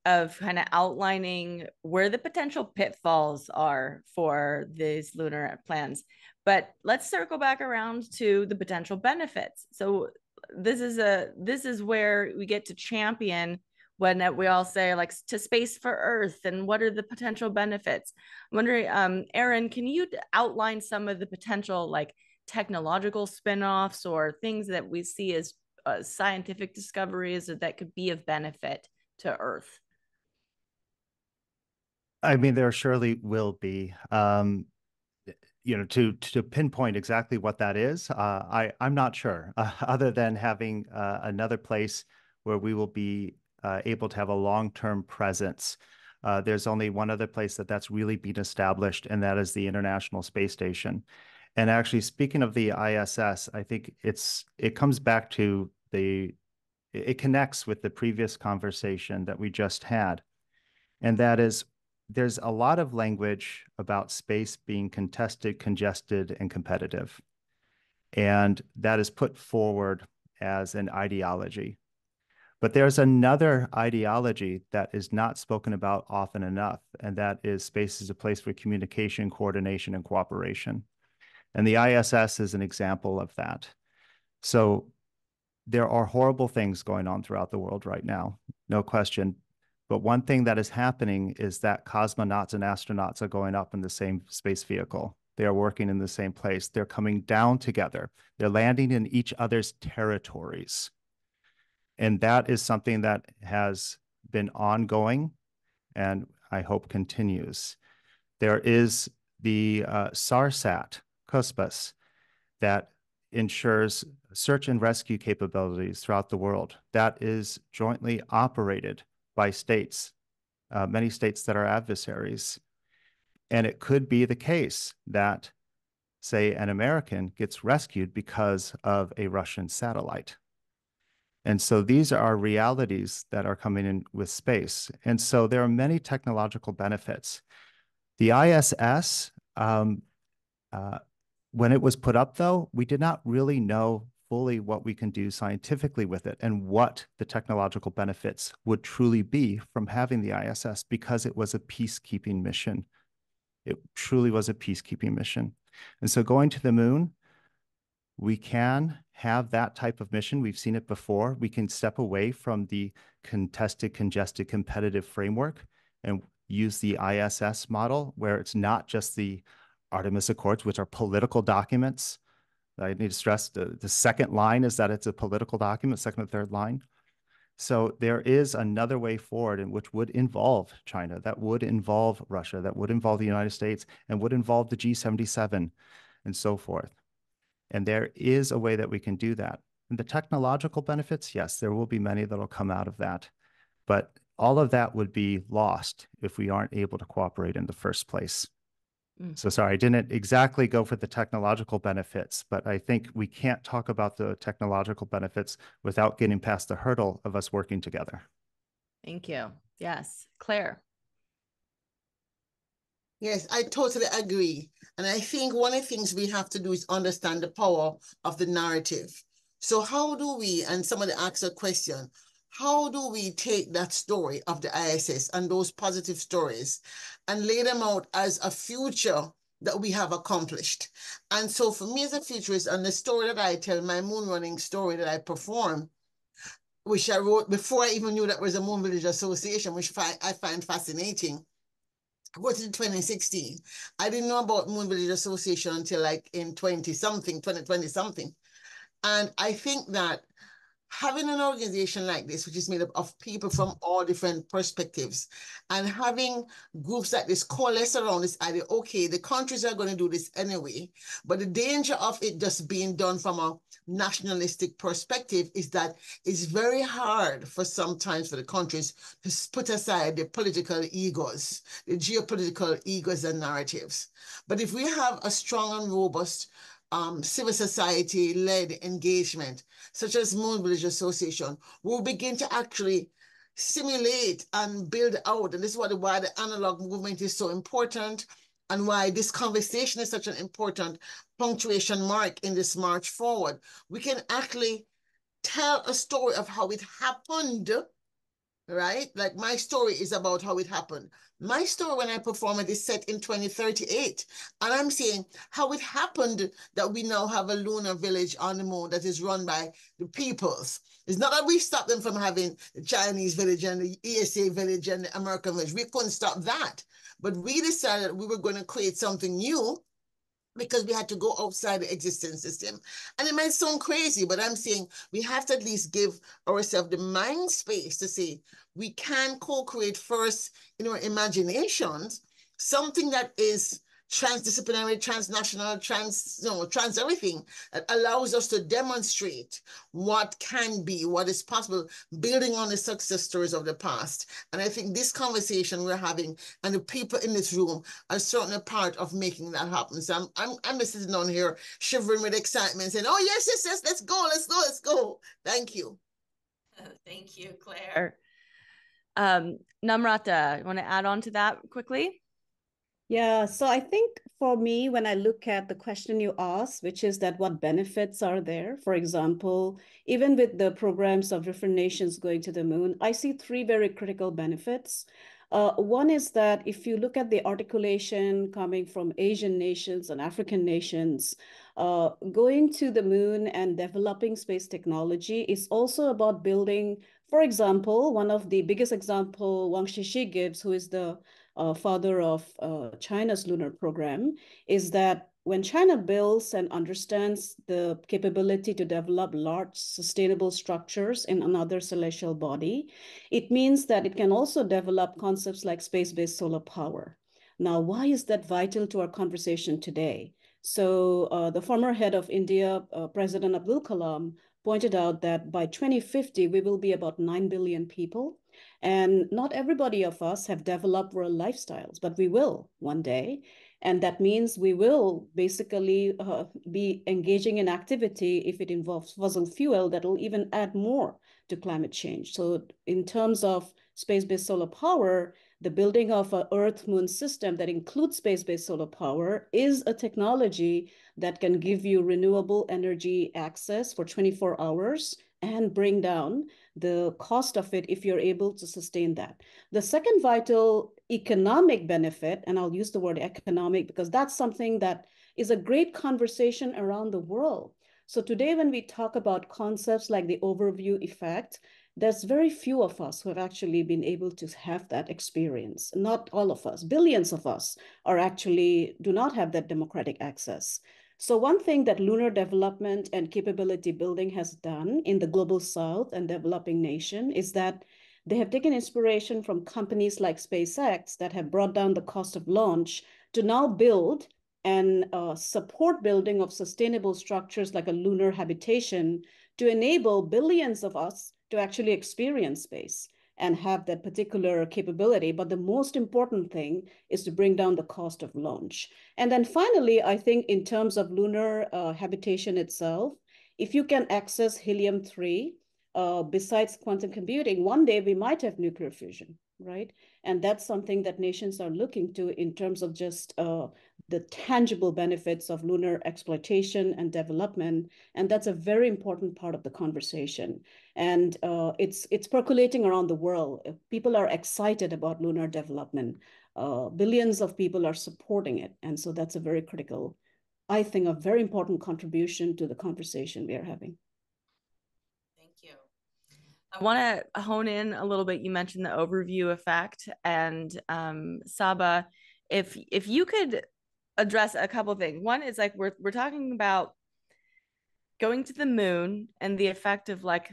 of kind of outlining where the potential pitfalls are for these lunar plans. But let's circle back around to the potential benefits. So this is where we get to champion when we all say like to space for Earth and what are the potential benefits. I'm wondering, Erin, can you outline some of the potential like technological spin-offs or things that we see as scientific discoveries that could be of benefit to Earth? I mean, there surely will be. to pinpoint exactly what that is, I'm not sure, other than having another place where we will be able to have a long-term presence. There's only one other place that's really been established, and that is the International Space Station. And actually, speaking of the ISS, I think it comes back to it connects with the previous conversation that we just had. And that is, there's a lot of language about space being contested, congested, and competitive. And that is put forward as an ideology. But there's another ideology that is not spoken about often enough, and that is space is a place for communication, coordination, and cooperation. And the ISS is an example of that. So there are horrible things going on throughout the world right now, no question. But one thing that is happening is that cosmonauts and astronauts are going up in the same space vehicle. They are working in the same place. They're coming down together. They're landing in each other's territories. And that is something that has been ongoing and I hope continues. There is the SARSAT, COSPAS, that ensures search and rescue capabilities throughout the world. That is jointly operated by states, many states that are adversaries. And it could be the case that, say, an American gets rescued because of a Russian satellite. And so these are realities that are coming in with space. And so there are many technological benefits. The ISS, when it was put up, though, we did not really know fully what we can do scientifically with it and what the technological benefits would truly be from having the ISS, because it was a peacekeeping mission. It truly was a peacekeeping mission. And so going to the moon, we can have that type of mission. We've seen it before. We can step away from the contested, congested, competitive framework and use the ISS model, where it's not just the Artemis Accords, which are political documents. I need to stress the second line is that it's a political document, second and third line. So there is another way forward, in which would involve China, that would involve Russia, that would involve the United States, and would involve the G77 and so forth. And there is a way that we can do that. And the technological benefits, yes, there will be many that will come out of that. But all of that would be lost if we aren't able to cooperate in the first place. So sorry, I didn't exactly go for the technological benefits, but I think we can't talk about the technological benefits without getting past the hurdle of us working together. Thank you. Yes. Claire. Yes, I totally agree. And I think one of the things we have to do is understand the power of the narrative. So how do we, and somebody asked a question, how do we take that story of the ISS and those positive stories and lay them out as a future that we have accomplished? And so for me as a futurist, and the story that I tell, my moon running story that I perform, which I wrote before I even knew that was a Moon Village Association, which I find fascinating. I wrote it in 2016. I didn't know about Moon Village Association until like in 2020-something. And I think that having an organization like this, which is made up of people from all different perspectives, and having groups like this coalesce around this idea, okay, the countries are going to do this anyway, but the danger of it just being done from a nationalistic perspective is that it's very hard sometimes for the countries to put aside the political egos, the geopolitical egos and narratives. But if we have a strong and robust civil society-led engagement, such as Moon Village Association, will begin to actually simulate and build out. And this is why the analog movement is so important, and why this conversation is such an important punctuation mark in this march forward. We can actually tell a story of how it happened, right? Like my story is about how it happened. My story when I perform it is set in 2038. And I'm saying how it happened that we now have a lunar village on the moon that is run by the peoples. It's not that we stopped them from having the Chinese village and the ESA village and the American village. We couldn't stop that. But we decided that we were going to create something new because we had to go outside the existing system. And it might sound crazy, but I'm saying we have to at least give ourselves the mind space to say, we can co-create first in our imaginations, something that is transdisciplinary, transnational, trans everything, that allows us to demonstrate what can be, what is possible, building on the success stories of the past. And I think this conversation we're having and the people in this room are certainly part of making that happen. So I'm just sitting down here shivering with excitement, saying, "Oh yes, yes, yes, let's go, let's go, let's go." Thank you. Thank you, Claire. Namrata, you want to add on to that quickly? Yeah, so I think for me, when I look at the question you asked, which is that what benefits are there? For example, even with the programs of different nations going to the moon, I see three very critical benefits. One is that if you look at the articulation coming from Asian nations and African nations, going to the moon and developing space technology is also about building, for example, one of the biggest example Wang Shishi gives, who is the father of China's lunar program, is that when China builds and understands the capability to develop large sustainable structures in another celestial body, it means that it can also develop concepts like space-based solar power. Now, why is that vital to our conversation today? So the former head of India, President Abdul Kalam, pointed out that by 2050, we will be about 9 billion people. And not everybody of us have developed rural lifestyles, but we will one day. And that means we will basically be engaging in activity if it involves fossil fuel that will even add more to climate change. So in terms of space-based solar power, the building of an Earth-Moon system that includes space-based solar power is a technology that can give you renewable energy access for 24 hours and bring down the cost of it if you're able to sustain that. The second vital economic benefit, and I'll use the word economic because that's something that is a great conversation around the world. So today when we talk about concepts like the overview effect, there's very few of us who have actually been able to have that experience. Not all of us, billions of us are actually do not have that democratic access. So one thing that lunar development and capability building has done in the global south and developing nation is that they have taken inspiration from companies like SpaceX that have brought down the cost of launch to now build and support building of sustainable structures like a lunar habitation to enable billions of us to actually experience space and have that particular capability. But the most important thing is to bring down the cost of launch. And then finally, I think in terms of lunar habitation itself, if you can access helium-3, besides quantum computing, one day we might have nuclear fusion, right? And that's something that nations are looking to in terms of just the tangible benefits of lunar exploitation and development. And that's a very important part of the conversation. And it's percolating around the world. People are excited about lunar development. Billions of people are supporting it. And so that's a very critical, I think, a very important contribution to the conversation we are having. Thank you. I want to hone in a little bit. You mentioned the overview effect, and Saba, if you could address a couple of things. One is like we're talking about going to the moon and the effect of like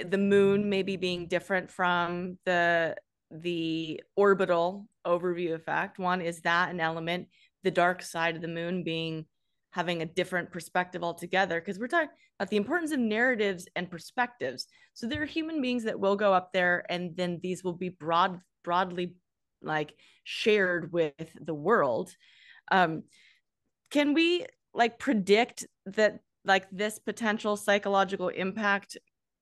the moon maybe being different from the orbital overview effect. One is that an element, the dark side of the moon being having a different perspective altogether, because we're talking about the importance of narratives and perspectives. So there are human beings that will go up there, and then these will be broadly like shared with the world. Can we like predict that like this potential psychological impact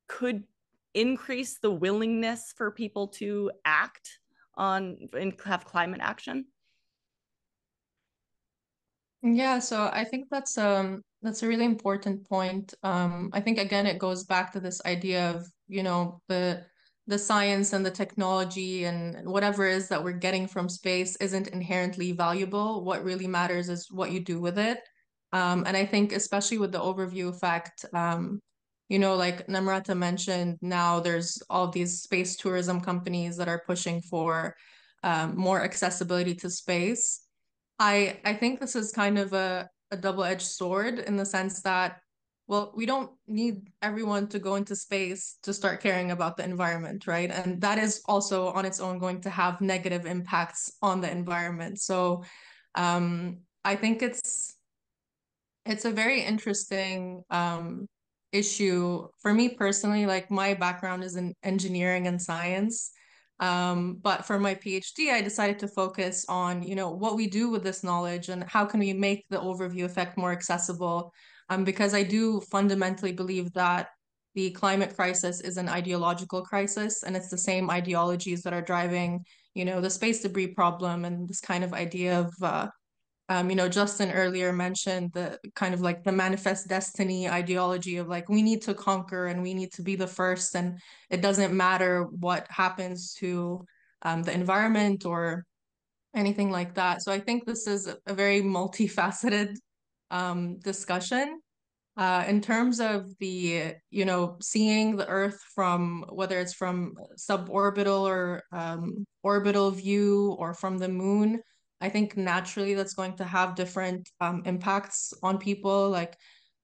could increase the willingness for people to act on and have climate action? Yeah, so I think that's a really important point. I think again it goes back to this idea of, you know, the science and the technology and whatever it is that we're getting from space isn't inherently valuable. What really matters is what you do with it. And I think especially with the overview effect, you know, like Namrata mentioned, now there's all these space tourism companies that are pushing for more accessibility to space. I think this is kind of a double-edged sword in the sense that, well, we don't need everyone to go into space to start caring about the environment, right? And that is also on its own going to have negative impacts on the environment. So I think it's a very interesting issue for me personally. Like my background is in engineering and science. But for my PhD, I decided to focus on, what we do with this knowledge and how can we make the overview effect more accessible. Because I do fundamentally believe that the climate crisis is an ideological crisis, and it's the same ideologies that are driving, the space debris problem and this kind of idea of Justin earlier mentioned the kind of like the manifest destiny ideology of like we need to conquer and we need to be the first, and it doesn't matter what happens to the environment or anything like that. So I think this is a very multifaceted discussion. In terms of the, seeing the Earth from whether it's from suborbital or orbital view or from the moon, I think naturally that's going to have different impacts on people. Like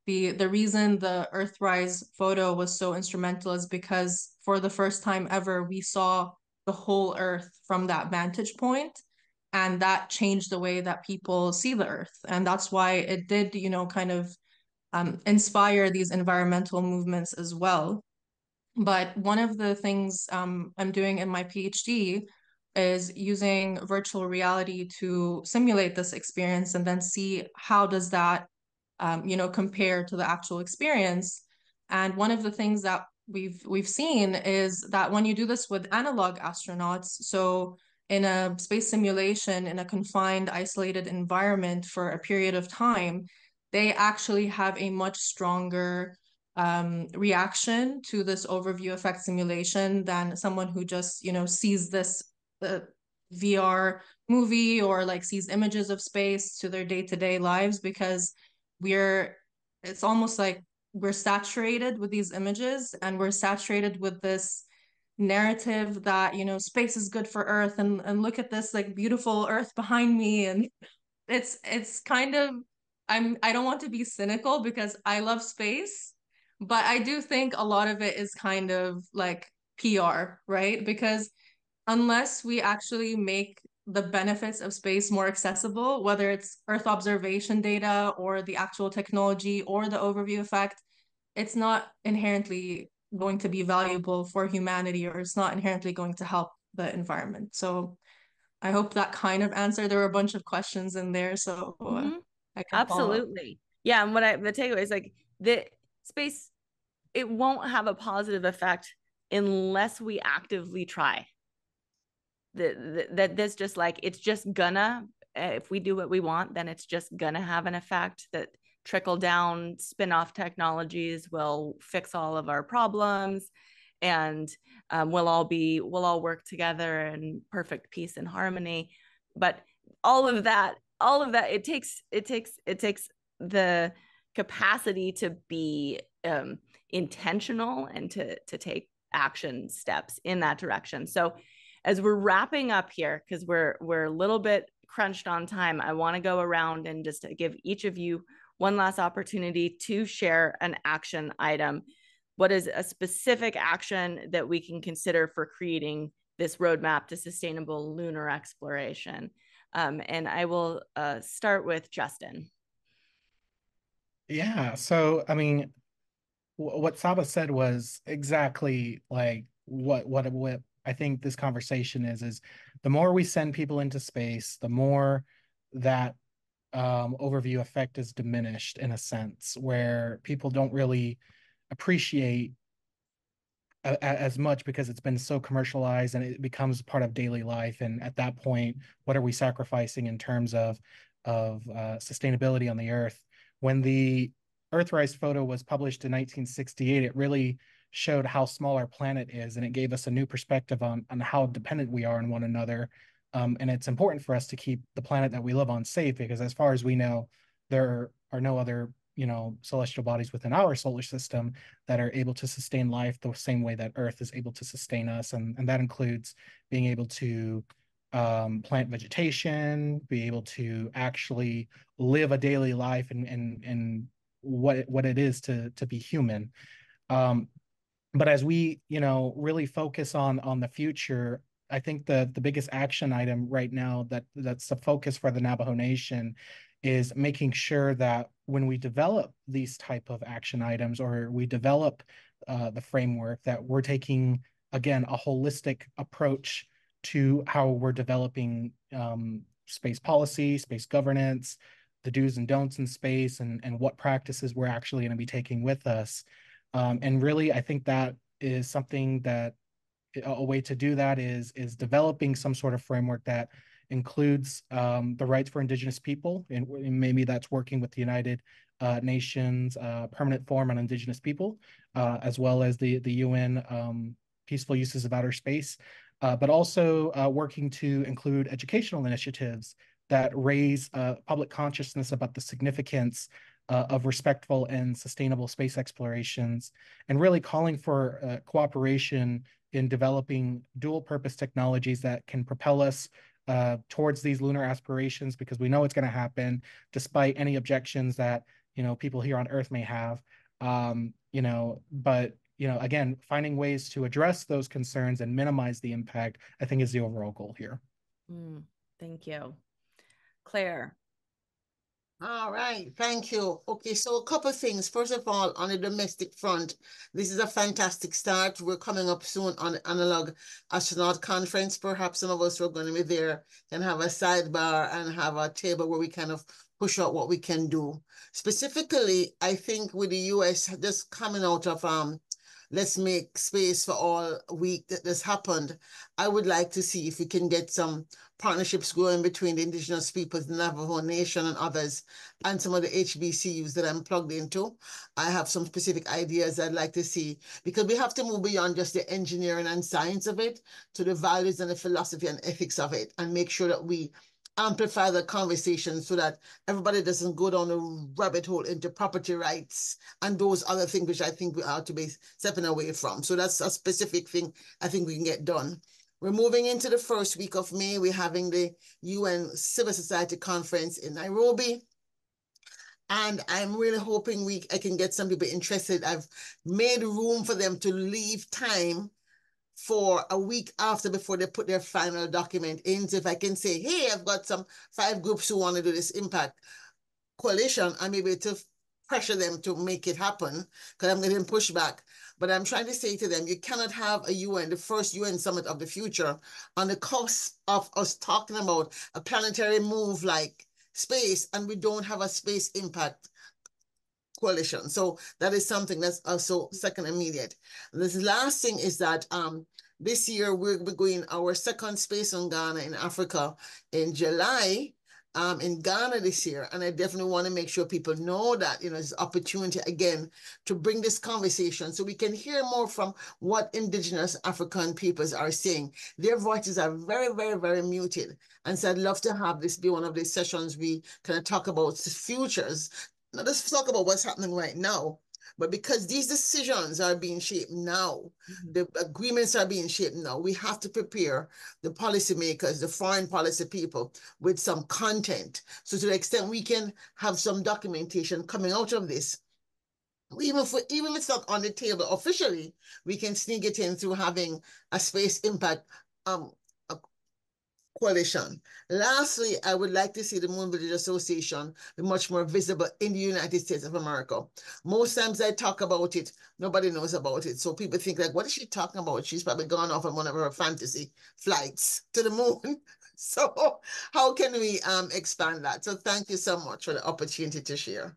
the reason the Earthrise photo was so instrumental is because for the first time ever, we saw the whole Earth from that vantage point, and that changed the way that people see the Earth. And that's why it did, kind of inspire these environmental movements as well. But one of the things I'm doing in my PhD is using virtual reality to simulate this experience and then see how does that, compare to the actual experience. And one of the things that we've seen is that when you do this with analog astronauts, so in a space simulation in a confined, isolated environment for a period of time, they actually have a much stronger reaction to this overview effect simulation than someone who just, sees this VR movie or like sees images of space to their day-to-day lives, because it's almost like we're saturated with these images and we're saturated with this narrative that, space is good for Earth, and look at this like beautiful Earth behind me. And it's kind of, I don't want to be cynical because I love space, but I do think a lot of it is kind of like PR, right? Because unless we actually make the benefits of space more accessible, whether it's Earth observation data or the actual technology or the overview effect, it's not inherently going to be valuable for humanity, or it's not inherently going to help the environment. So I hope that kind of answered. There were a bunch of questions in there, so I can follow up. Absolutely. Yeah. And the takeaway is like the space, it won't have a positive effect unless we actively try. That this just like, it's just gonna, if we do what we want, then it's just gonna have an effect. That trickle down spin-off technologies will fix all of our problems, and we'll all work together in perfect peace and harmony. But all of that, it takes the capacity to be intentional and to take action steps in that direction. So as we're wrapping up here, because we're a little bit crunched on time, I want to go around and just give each of you one last opportunity to share an action item. What is a specific action that we can consider for creating this roadmap to sustainable lunar exploration? And I will start with Justin. Yeah, so I mean, what Saba said was exactly like what I think this conversation is the more we send people into space, the more that overview effect is diminished in a sense, where people don't really appreciate as much because it's been so commercialized and it becomes part of daily life. And at that point, what are we sacrificing in terms of sustainability on the Earth? When the Earthrise photo was published in 1968, it really showed how small our planet is, and it gave us a new perspective on how dependent we are on one another. And it's important for us to keep the planet that we live on safe, because as far as we know, there are no other celestial bodies within our solar system that are able to sustain life the same way that Earth is able to sustain us. And that includes being able to plant vegetation, be able to actually live a daily life and what it is to be human. But as we, really focus on the future, I think the biggest action item right now that's the focus for the Navajo Nation is making sure that when we develop these type of action items, or we develop the framework, that we're taking, again, a holistic approach to how we're developing space policy, space governance, the do's and don'ts in space, and what practices we're actually going to be taking with us. And really, I think that is something that a way to do that is developing some sort of framework that includes the rights for Indigenous people, and maybe that's working with the United Nations Permanent Forum on Indigenous People, as well as the UN Peaceful Uses of Outer Space, but also working to include educational initiatives that raise public consciousness about the significance of respectful and sustainable space explorations, and really calling for cooperation in developing dual purpose technologies that can propel us towards these lunar aspirations, because we know it's going to happen despite any objections that, you know, people here on Earth may have. You know, but, you know, again, finding ways to address those concerns and minimize the impact, I think, is the overall goal here. Thank you. Claire. All right, thank you. Okay, so a couple of things. First of all, on the domestic front, this is a fantastic start. We're coming up soon on the Analog Astronaut Conference. Perhaps some of us who are going to be there can have a sidebar and have a table where we kind of push out what we can do. Specifically, I think with the US just coming out of Let's Make Space for All week that has happened, I would like to see if we can get some partnerships going between the Indigenous peoples, the Navajo Nation and others, and some of the HBCUs that I'm plugged into. I have some specific ideas I'd like to see, because we have to move beyond just the engineering and science of it to the values and the philosophy and ethics of it, and make sure that we amplify the conversation so that everybody doesn't go down a rabbit hole into property rights and those other things which I think we ought to be stepping away from. So that's a specific thing I think we can get done. We're moving into the first week of May. We're having the UN Civil Society Conference in Nairobi. And I'm really hoping I can get some people interested. I've made room for them to leave time for a week after before they put their final document in. So if I can say, hey, I've got some 5 groups who want to do this impact coalition, I'm able to pressure them to make it happen, because I'm getting pushback. But I'm trying to say to them, you cannot have a UN, the first UN summit of the future, on the cusp of us talking about a planetary move like space, and we don't have a space impact coalition. So that is something that's also second immediate. This last thing is that this year we're going our second Space on Ghana in Africa in July, in Ghana this year. And I definitely want to make sure people know that, you know, there's opportunity again to bring this conversation so we can hear more from what Indigenous African peoples are saying. Their voices are very, very, very muted. And so I'd love to have this be one of these sessions we kind of talk about the futures. Not just talk about what's happening right now, but because these decisions are being shaped now, the agreements are being shaped now, we have to prepare the policymakers, the foreign policy people, with some content. So to the extent we can have some documentation coming out of this, even if it's not on the table officially, we can sneak it in through having a space impact coalition. Lastly, I would like to see the Moon Village Association be much more visible in the United States of America. Most times I talk about it, nobody knows about it. So people think like, what is she talking about? She's probably gone off on one of her fantasy flights to the moon. So how can we expand that? So thank you so much for the opportunity to share.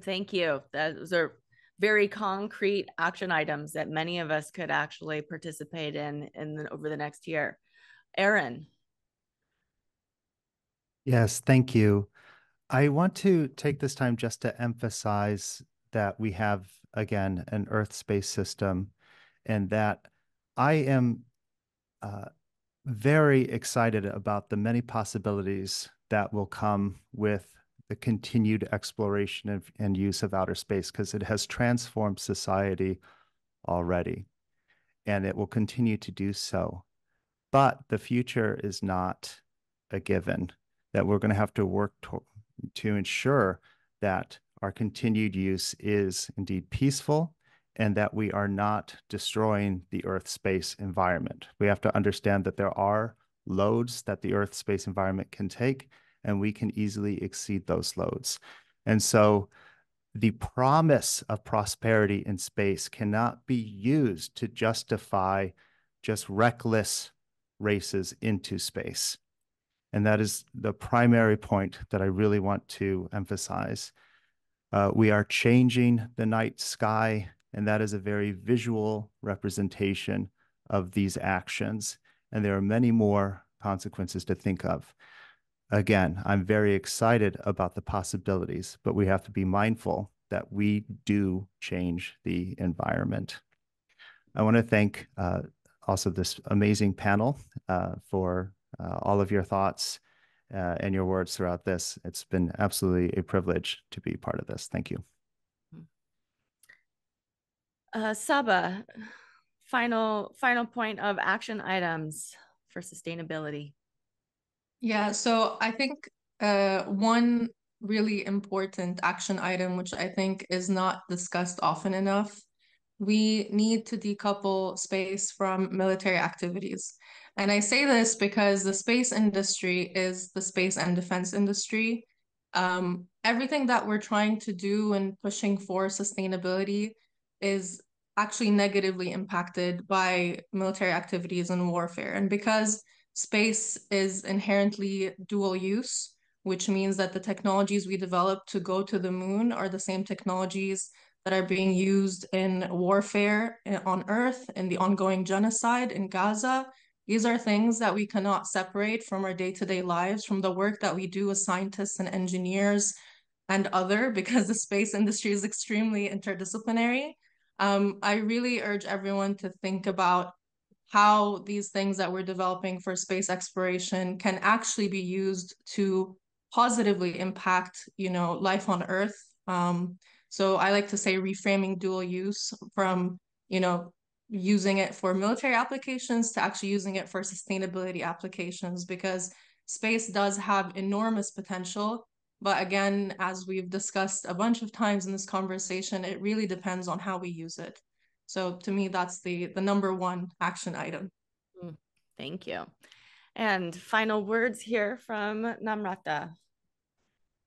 Thank you. Those are very concrete action items that many of us could actually participate in over the next year. Aaron. Yes, thank you. I want to take this time just to emphasize that we have, again, an Earth space system, and that I am very excited about the many possibilities that will come with the continued exploration and use of outer space, because it has transformed society already, and it will continue to do so. But the future is not a given, that we're going to have to work to ensure that our continued use is indeed peaceful and that we are not destroying the Earth space environment. We have to understand that there are loads that the Earth space environment can take, and we can easily exceed those loads. And so the promise of prosperity in space cannot be used to justify just reckless races into space. And that is the primary point that I really want to emphasize. We are changing the night sky, and that is a very visual representation of these actions. And there are many more consequences to think of. Again, I'm very excited about the possibilities, but we have to be mindful that we do change the environment. I want to thank also this amazing panel for all of your thoughts and your words throughout this. It's been absolutely a privilege to be part of this. Thank you. Saba, final point of action items for sustainability. Yeah, so I think one really important action item, which I think is not discussed often enough, we need to decouple space from military activities. And I say this because the space industry is the space and defense industry. Everything that we're trying to do and pushing for sustainability is actually negatively impacted by military activities and warfare. And because space is inherently dual use, which means that the technologies we develop to go to the moon are the same technologies that are being used in warfare on Earth, in the ongoing genocide in Gaza. These are things that we cannot separate from our day-to-day lives, from the work that we do as scientists and engineers and other, because the space industry is extremely interdisciplinary. I really urge everyone to think about how these things that we're developing for space exploration can actually be used to positively impact, life on Earth. So I like to say reframing dual use from, using it for military applications to actually using it for sustainability applications, because space does have enormous potential. But again, as we've discussed a bunch of times in this conversation, it really depends on how we use it. So to me, that's the number one action item. Thank you. And final words here from Namrata.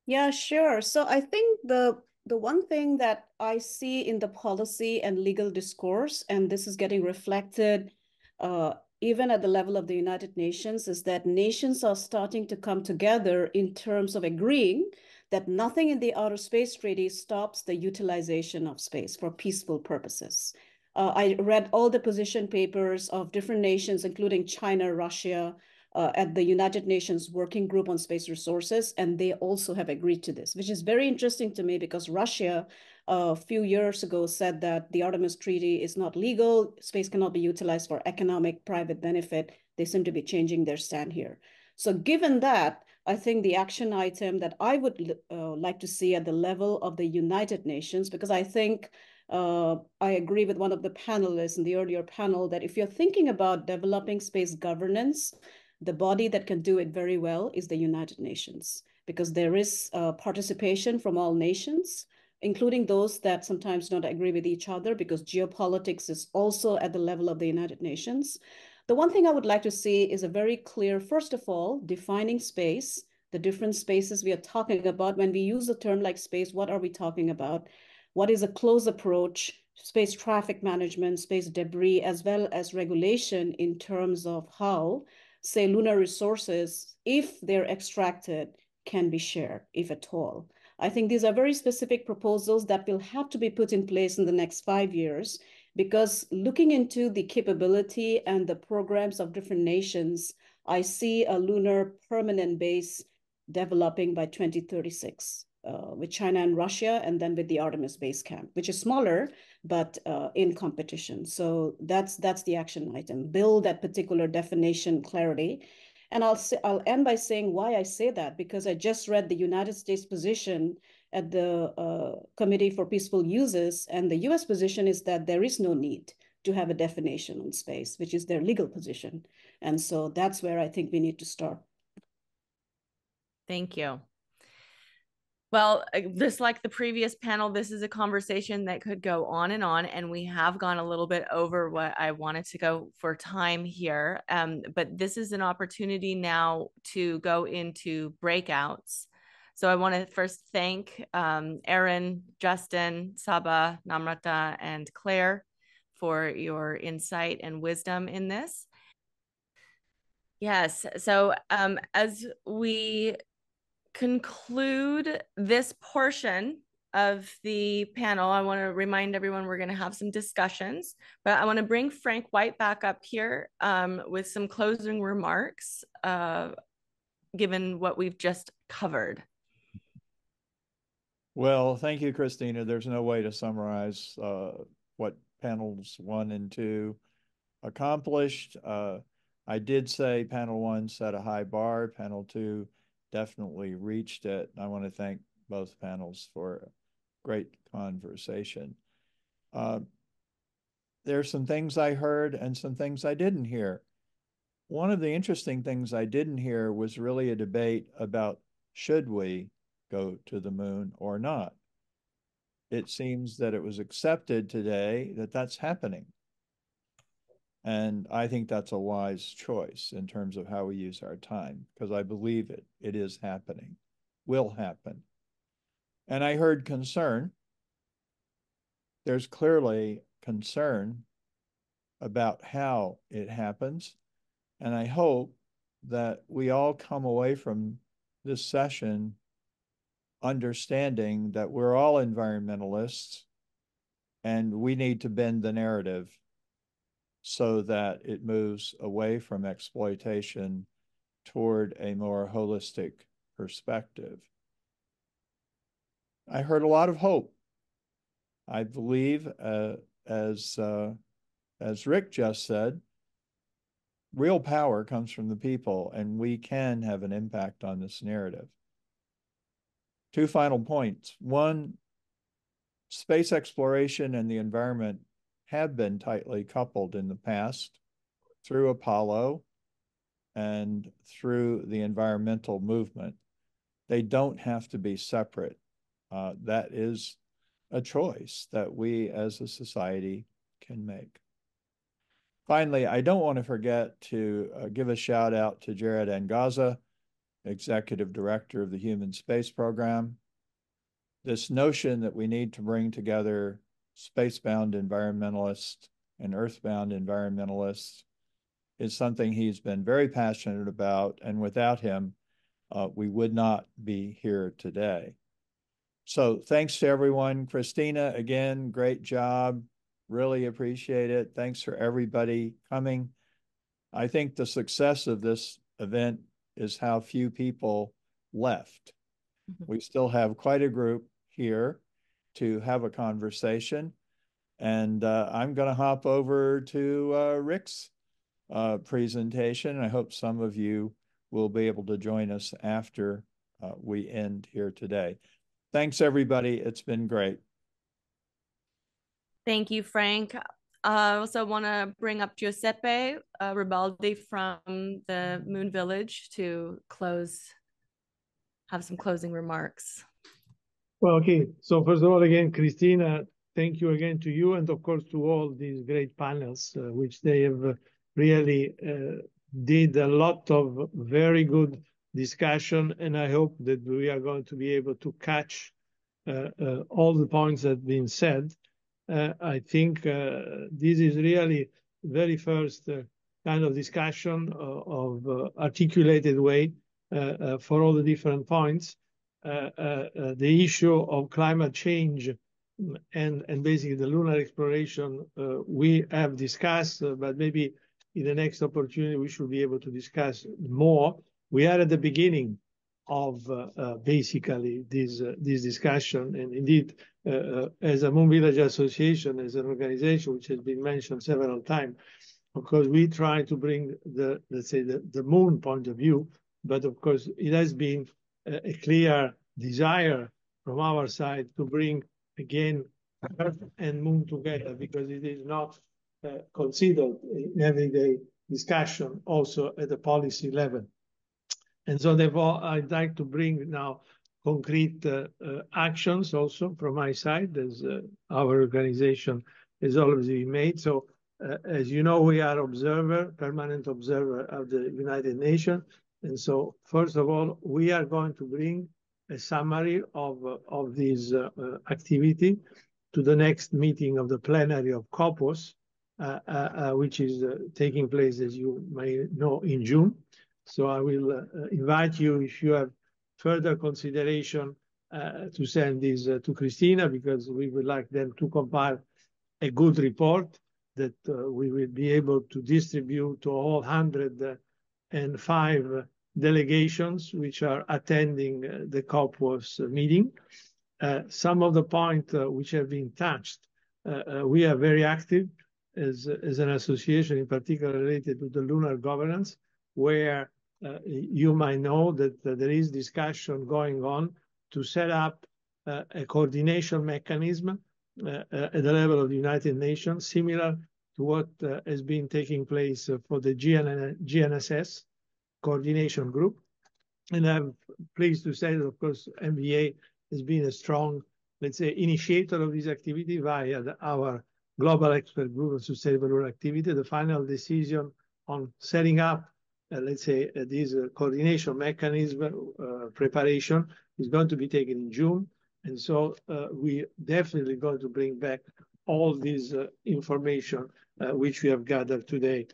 Yeah, sure. So I think the one thing that I see in the policy and legal discourse, and this is getting reflected even at the level of the United Nations, is that nations are starting to come together in terms of agreeing that nothing in the Outer Space Treaty stops the utilization of space for peaceful purposes. I read all the position papers of different nations, including China, Russia, at the United Nations Working Group on Space Resources, and they also have agreed to this, which is very interesting to me because Russia a few years ago said that the Artemis Treaty is not legal, space cannot be utilized for economic private benefit. They seem to be changing their stand here. So given that, I think the action item that I would like to see at the level of the United Nations, because I think I agree with one of the panelists in the earlier panel that if you're thinking about developing space governance, the body that can do it very well is the United Nations, because there is participation from all nations, including those that sometimes don't agree with each other, because geopolitics is also at the level of the United Nations. The one thing I would like to see is a very clear, first of all, defining space, the different spaces we are talking about. When we use a term like space, what are we talking about? What is a close approach, space traffic management, space debris, as well as regulation in terms of how, say, lunar resources, if they're extracted, can be shared, if at all. I think these are very specific proposals that will have to be put in place in the next 5 years, because looking into the capability and the programs of different nations, I see a lunar permanent base developing by 2036 with China and Russia, and then with the Artemis base camp, which is smaller, but in competition. So that's the action item. Build that particular definition clarity. And I'll end by saying why I say that, because I just read the United States position at the Committee for Peaceful Uses, and the US position is that there is no need to have a definition on space, which is their legal position. And so that's where I think we need to start. Thank you. Well, just like the previous panel, this is a conversation that could go on, and we have gone a little bit over what I wanted to go for time here. But this is an opportunity now to go into breakouts. So I want to first thank Erin, Justin, Saba, Namrata, and Claire for your insight and wisdom in this. Yes, so as we conclude this portion of the panel, I want to remind everyone we're going to have some discussions, but I want to bring Frank White back up here with some closing remarks, given what we've just covered. Well, thank you, Christina. There's no way to summarize what panels 1 and 2 accomplished. I did say panel 1 set a high bar. Panel 2 definitely reached it. I want to thank both panels for a great conversation. There's some things I heard and some things I didn't hear. One of the interesting things I didn't hear was really a debate about should we go to the moon or not. It seems that it was accepted today that that's happening. And I think that's a wise choice in terms of how we use our time, because I believe it is happening, will happen. And I heard concern. There's clearly concern about how it happens. And I hope that we all come away from this session understanding that we're all environmentalists and we need to bend the narrative so that it moves away from exploitation toward a more holistic perspective. I heard a lot of hope. I believe, as Rick just said, real power comes from the people, and we can have an impact on this narrative. 2 final points. One, space exploration and the environment have been tightly coupled in the past through Apollo and through the environmental movement. They don't have to be separate. That is a choice that we as a society can make. Finally, I don't want to forget to give a shout out to Jared Angaza, Executive Director of the Human Space Program. This notion that we need to bring together spacebound environmentalists and earthbound environmentalists is something he's been very passionate about, and without him, we would not be here today. So thanks to everyone. Christina, again, great job. Really appreciate it. Thanks for everybody coming. I think the success of this event is how few people left. We still have quite a group here to have a conversation. And I'm going to hop over to Rick's presentation. I hope some of you will be able to join us after we end here today. Thanks, everybody. It's been great. Thank you, Frank. I also want to bring up Giuseppe Ribaldi from the Moon Village to have some closing remarks. Well, okay. So first of all, again, Christina, thank you again to you and of course to all these great panels, which they have really did a lot of very good discussion. And I hope that we are going to be able to catch all the points that have been said. I think this is really very first kind of discussion of articulated way for all the different points. The issue of climate change and basically the lunar exploration we have discussed, but maybe in the next opportunity we should be able to discuss more. We are at the beginning of basically this discussion, and indeed as a Moon Village Association, as an organization which has been mentioned several times, of course we try to bring the, let's say, the moon point of view, but of course it has been a clear desire from our side to bring again Earth and Moon together, because it is not considered in everyday discussion also at the policy level. And so therefore I'd like to bring now concrete actions also from my side, as our organization has always been made. So as you know, we are permanent observer of the United Nations. And so first of all, we are going to bring a summary of this activity to the next meeting of the plenary of COPOS, which is taking place, as you may know, in June. So I will invite you, if you have further consideration, to send this to Christina, because we would like them to compile a good report that we will be able to distribute to all 105 delegations which are attending the COPOS meeting. Some of the points which have been touched, we are very active as an association, in particular related to the lunar governance, where you might know that there is discussion going on to set up a coordination mechanism at the level of the United Nations, similar to what has been taking place for the GNSS coordination group. And I'm pleased to say that, of course, MVA has been a strong, let's say, initiator of this activity via our Global Expert Group on Sustainable Rural Activity. The final decision on setting up, let's say, this coordination mechanism preparation is going to be taken in June. And so we definitely going to bring back all this information which we have gathered today,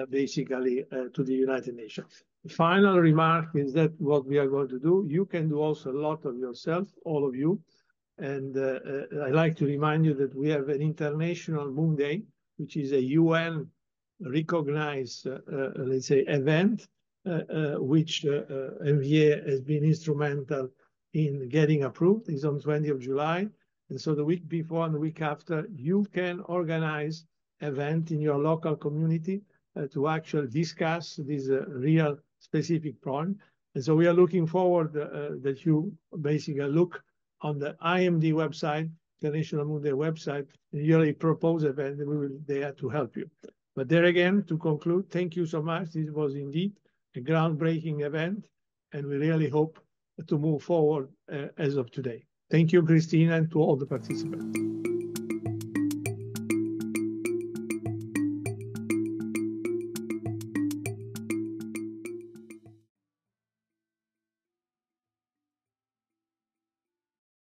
basically to the United Nations. The final remark is that what we are going to do, you can do also a lot of yourself, all of you. And I like to remind you that we have an International Moon Day, which is a UN recognized, let's say, event, which MVA has been instrumental in getting approved. It's on 20th of July. And so the week before and the week after, you can organize event in your local community to actually discuss this real specific point. And so we are looking forward that you basically look on the IMD website, the National Moon Day website, and really propose event, and we will be there to help you. But there again, to conclude, thank you so much. This was indeed a groundbreaking event, and we really hope to move forward as of today. Thank you, Christina, and to all the participants.